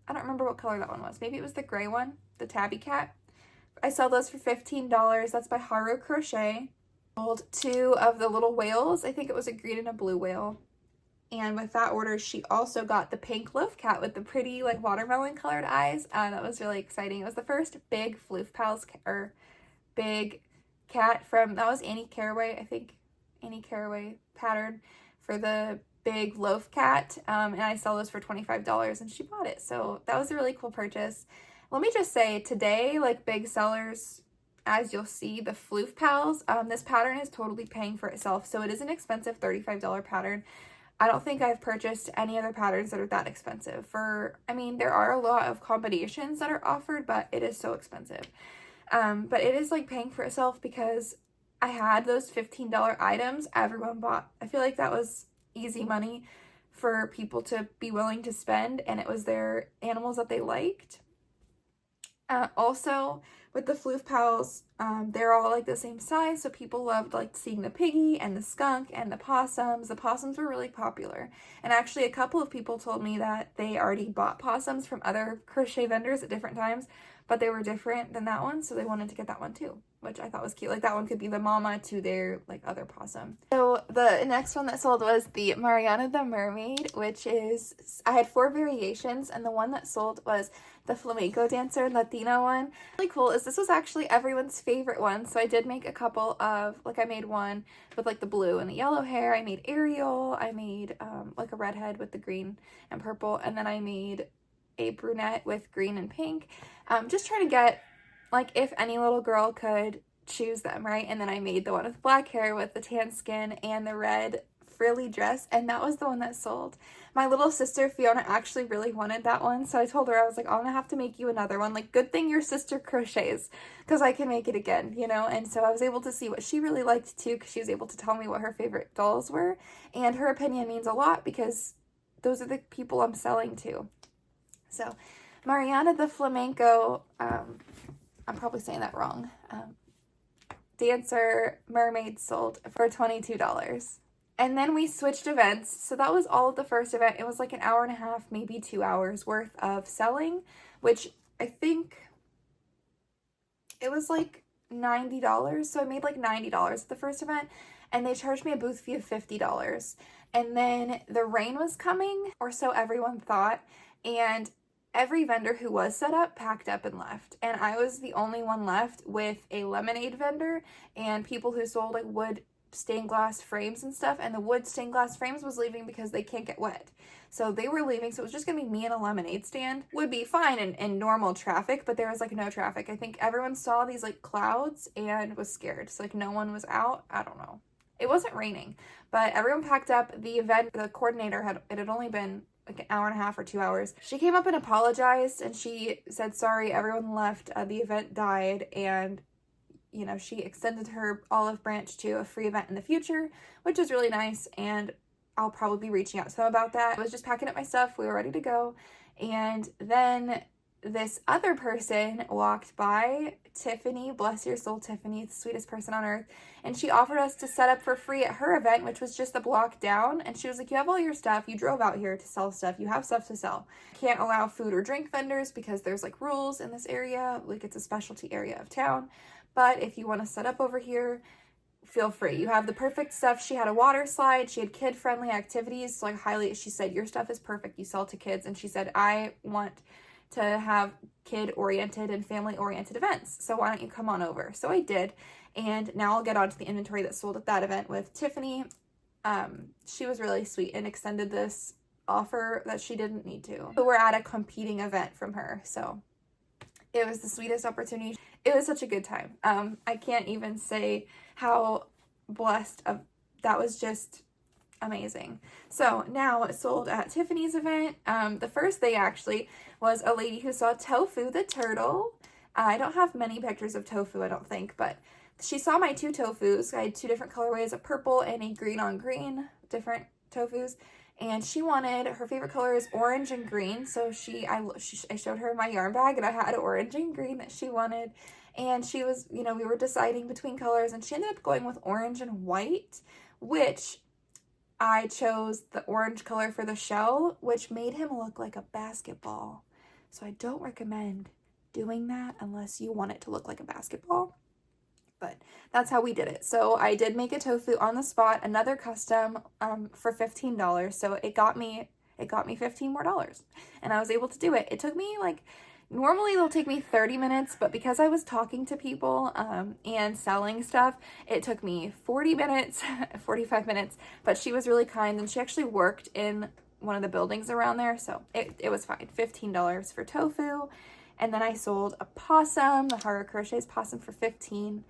I don't remember what color that one was. Maybe it was the gray one, the tabby cat. I sell those for $15. That's by Haru Crochet. Sold 2 of the little whales. I think it was a green and a blue whale. And with that order, she also got the pink loaf cat with the pretty like watermelon colored eyes. That was really exciting. It was the first big Floof Pals or big cat from, that was Annie Caraway, I think. Annie Caraway pattern for the big loaf cat. And I sell those for $25 and she bought it. So that was a really cool purchase. Let me just say today, like big sellers, as you'll see, the Floof Pals, this pattern is totally paying for itself. So it is an expensive $35 pattern. I don't think I've purchased any other patterns that are that expensive. I mean, there are a lot of combinations that are offered, but it is so expensive. But it is like paying for itself because I had those $15 items everyone bought. I feel like that was easy money for people to be willing to spend, and it was their animals that they liked. Also, with the Floof Pals, they're all like the same size, so people loved like seeing the piggy and the skunk and the possums. The possums were really popular, and actually a couple of people told me that they already bought possums from other crochet vendors at different times, but they were different than that one, so they wanted to get that one too, which I thought was cute. Like that one could be the mama to their like other possum. So the next one that sold was the Mariana the Mermaid, which is, I had 4 variations, and the one that sold was the flamenco dancer Latina one. Really cool is this was actually everyone's favorite one. So I did make a couple of, like I made one with like the blue and the yellow hair. I made Ariel. I made like a redhead with the green and purple. And then I made a brunette with green and pink. Just trying to get like if any little girl could choose them, right? And then I made the one with black hair with the tan skin and the red frilly dress, and that was the one that sold. My little sister Fiona actually really wanted that one, so I told her, I was like, I'm gonna have to make you another one. Like, good thing your sister crochets because I can make it again, you know? And so I was able to see what she really liked too, because she was able to tell me what her favorite dolls were, and her opinion means a lot because those are the people I'm selling to. So Mariana the flamenco, I'm probably saying that wrong, dancer mermaid sold for $22. And then we switched events. So that was all of the first event. It was like an hour and a half, maybe 2 hours worth of selling, which I think it was like $90. So I made like $90 at the first event, and they charged me a booth fee of $50. And then the rain was coming, or so everyone thought, and every vendor who was set up packed up and left. And I was the only one left with a lemonade vendor and people who sold like wood stained glass frames and stuff, and the wood stained glass frames was leaving because they can't get wet. So they were leaving, so it was just gonna be me and a lemonade stand. Would be fine in normal traffic, but there was like no traffic. I think everyone saw these like clouds and was scared. So like no one was out. I don't know. It wasn't raining, but everyone packed up. The event, the coordinator it had only been like an hour and a half or 2 hours. She came up and apologized, and she said, sorry, everyone left. The event died, and you know, she extended her olive branch to a free event in the future, which is really nice, and I'll probably be reaching out to them about that. I was just packing up my stuff. We were ready to go, and then this other person walked by, Tiffany, bless your soul, Tiffany, the sweetest person on earth, and she offered us to set up for free at her event, which was just a block down, and she was like, you have all your stuff, you drove out here to sell stuff, you have stuff to sell. Can't allow food or drink vendors because there's like rules in this area, like it's a specialty area of town, but if you want to set up over here, feel free. You have the perfect stuff. She had a water slide. She had kid-friendly activities. So like she said, your stuff is perfect. You sell to kids. And she said, I want to have kid-oriented and family-oriented events. So why don't you come on over? So I did. And now I'll get on to the inventory that sold at that event with Tiffany. She was really sweet and extended this offer that she didn't need to. But we're at a competing event from her. So it was the sweetest opportunity. It was such a good time. I can't even say how blessed that was. Just amazing. So now it sold at Tiffany's event. The first thing actually was a lady who saw Tofu the turtle. I don't have many pictures of Tofu, I don't think, but she saw my 2 tofus. I had 2 different colorways, a purple and a green on green, different tofus. and she wanted, her favorite color is orange and green, so I showed her my yarn bag, and I had orange and green that she wanted, and she was, you know, we were deciding between colors, and she ended up going with orange and white, which I chose the orange color for the shell, which made him look like a basketball. So I don't recommend doing that unless you want it to look like a basketball. But that's how we did it. So I did make a tofu on the spot, another custom for $15. So it got me $15 more. And I was able to do it. It took me like, normally it'll take me 30 minutes, but because I was talking to people and selling stuff, it took me 40 minutes, 45 minutes, but she was really kind, and she actually worked in one of the buildings around there, so it was fine. $15 for tofu, and then I sold a possum, the Hara Crochet's possum, for $15.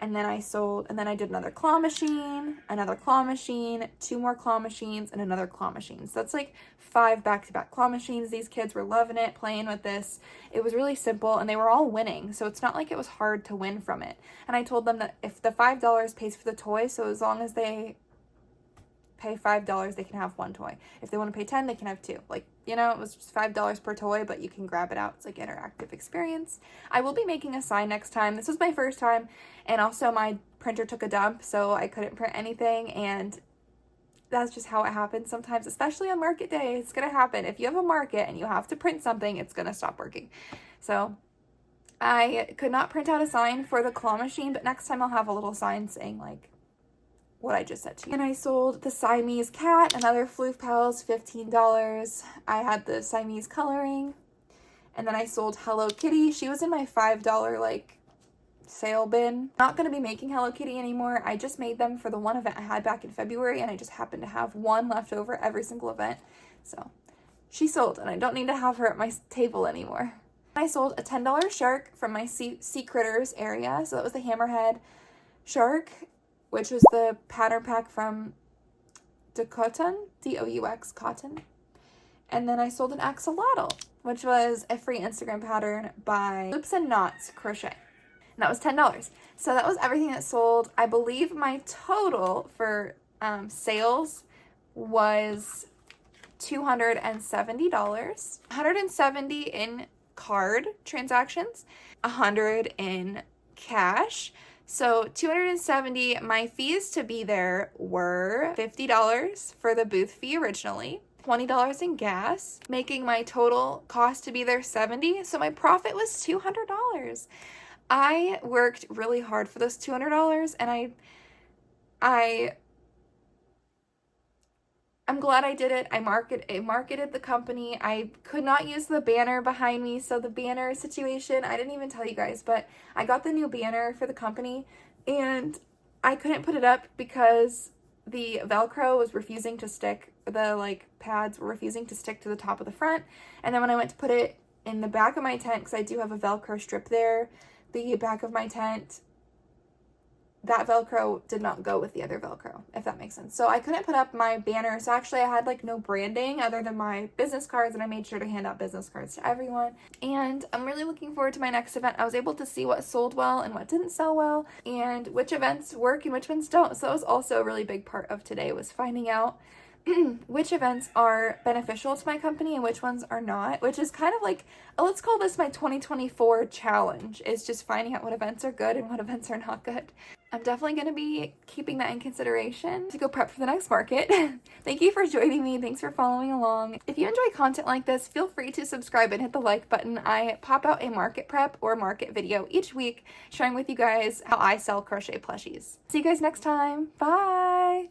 And then I did another claw machine, 2 more claw machines, and another claw machine. So that's like 5 back-to-back claw machines. These kids were loving it, playing with this. It was really simple, and they were all winning. So it's not like it was hard to win from it. And I told them that if the $5 pays for the toy, so as long as they pay $5, they can have 1 toy. If they want to pay 10, they can have 2. Like, you know, it was just $5 per toy, but you can grab it out. It's like interactive experience. I will be making a sign next time. This was my first time, and also my printer took a dump, so I couldn't print anything, and that's just how it happens sometimes, especially on market day. It's gonna happen. If you have a market and you have to print something, it's gonna stop working. So I could not print out a sign for the claw machine, but next time I'll have a little sign saying like what I just said to you. And I sold the Siamese cat, another Floof Pals, $15. I had the Siamese coloring. And then I sold Hello Kitty. She was in my $5 like sale bin. Not going to be making Hello Kitty anymore. I just made them for the one event I had back in February, and I just happened to have one left over every single event. So she sold, and I don't need to have her at my table anymore. I sold a $10 shark from my Sea Critters area. So that was the Hammerhead shark, which was the pattern pack from Ducky, D-O-U-X, cotton. And then I sold an axolotl, which was a free Instagram pattern by Loops and Knots Crochet. And that was $10. So that was everything that sold. I believe my total for sales was $270. $170 in card transactions, $100 in cash. So $270, my fees to be there were $50 for the booth fee originally, $20 in gas, making my total cost to be there $70. So my profit was $200. I worked really hard for those $200, and I'm glad I did it. I marketed the company. I could not use the banner behind me, so the banner situation, I didn't even tell you guys, but I got the new banner for the company, and I couldn't put it up because the Velcro was refusing to stick. The like pads were refusing to stick to the top of the front. And then when I went to put it in the back of my tent, because I do have a Velcro strip there, the back of my tent, that Velcro did not go with the other Velcro, if that makes sense. So I couldn't put up my banner. So actually I had like no branding other than my business cards, and I made sure to hand out business cards to everyone. And I'm really looking forward to my next event. I was able to see what sold well and what didn't sell well, and which events work and which ones don't. So that was also a really big part of today, was finding out which events are beneficial to my company and which ones are not, which is kind of like, let's call this my 2024 challenge, is just finding out what events are good and what events are not good. I'm definitely going to be keeping that in consideration to go prep for the next market. Thank you for joining me. Thanks for following along. If you enjoy content like this, feel free to subscribe and hit the like button. I pop out a market prep or market video each week, sharing with you guys how I sell crochet plushies. See you guys next time. Bye!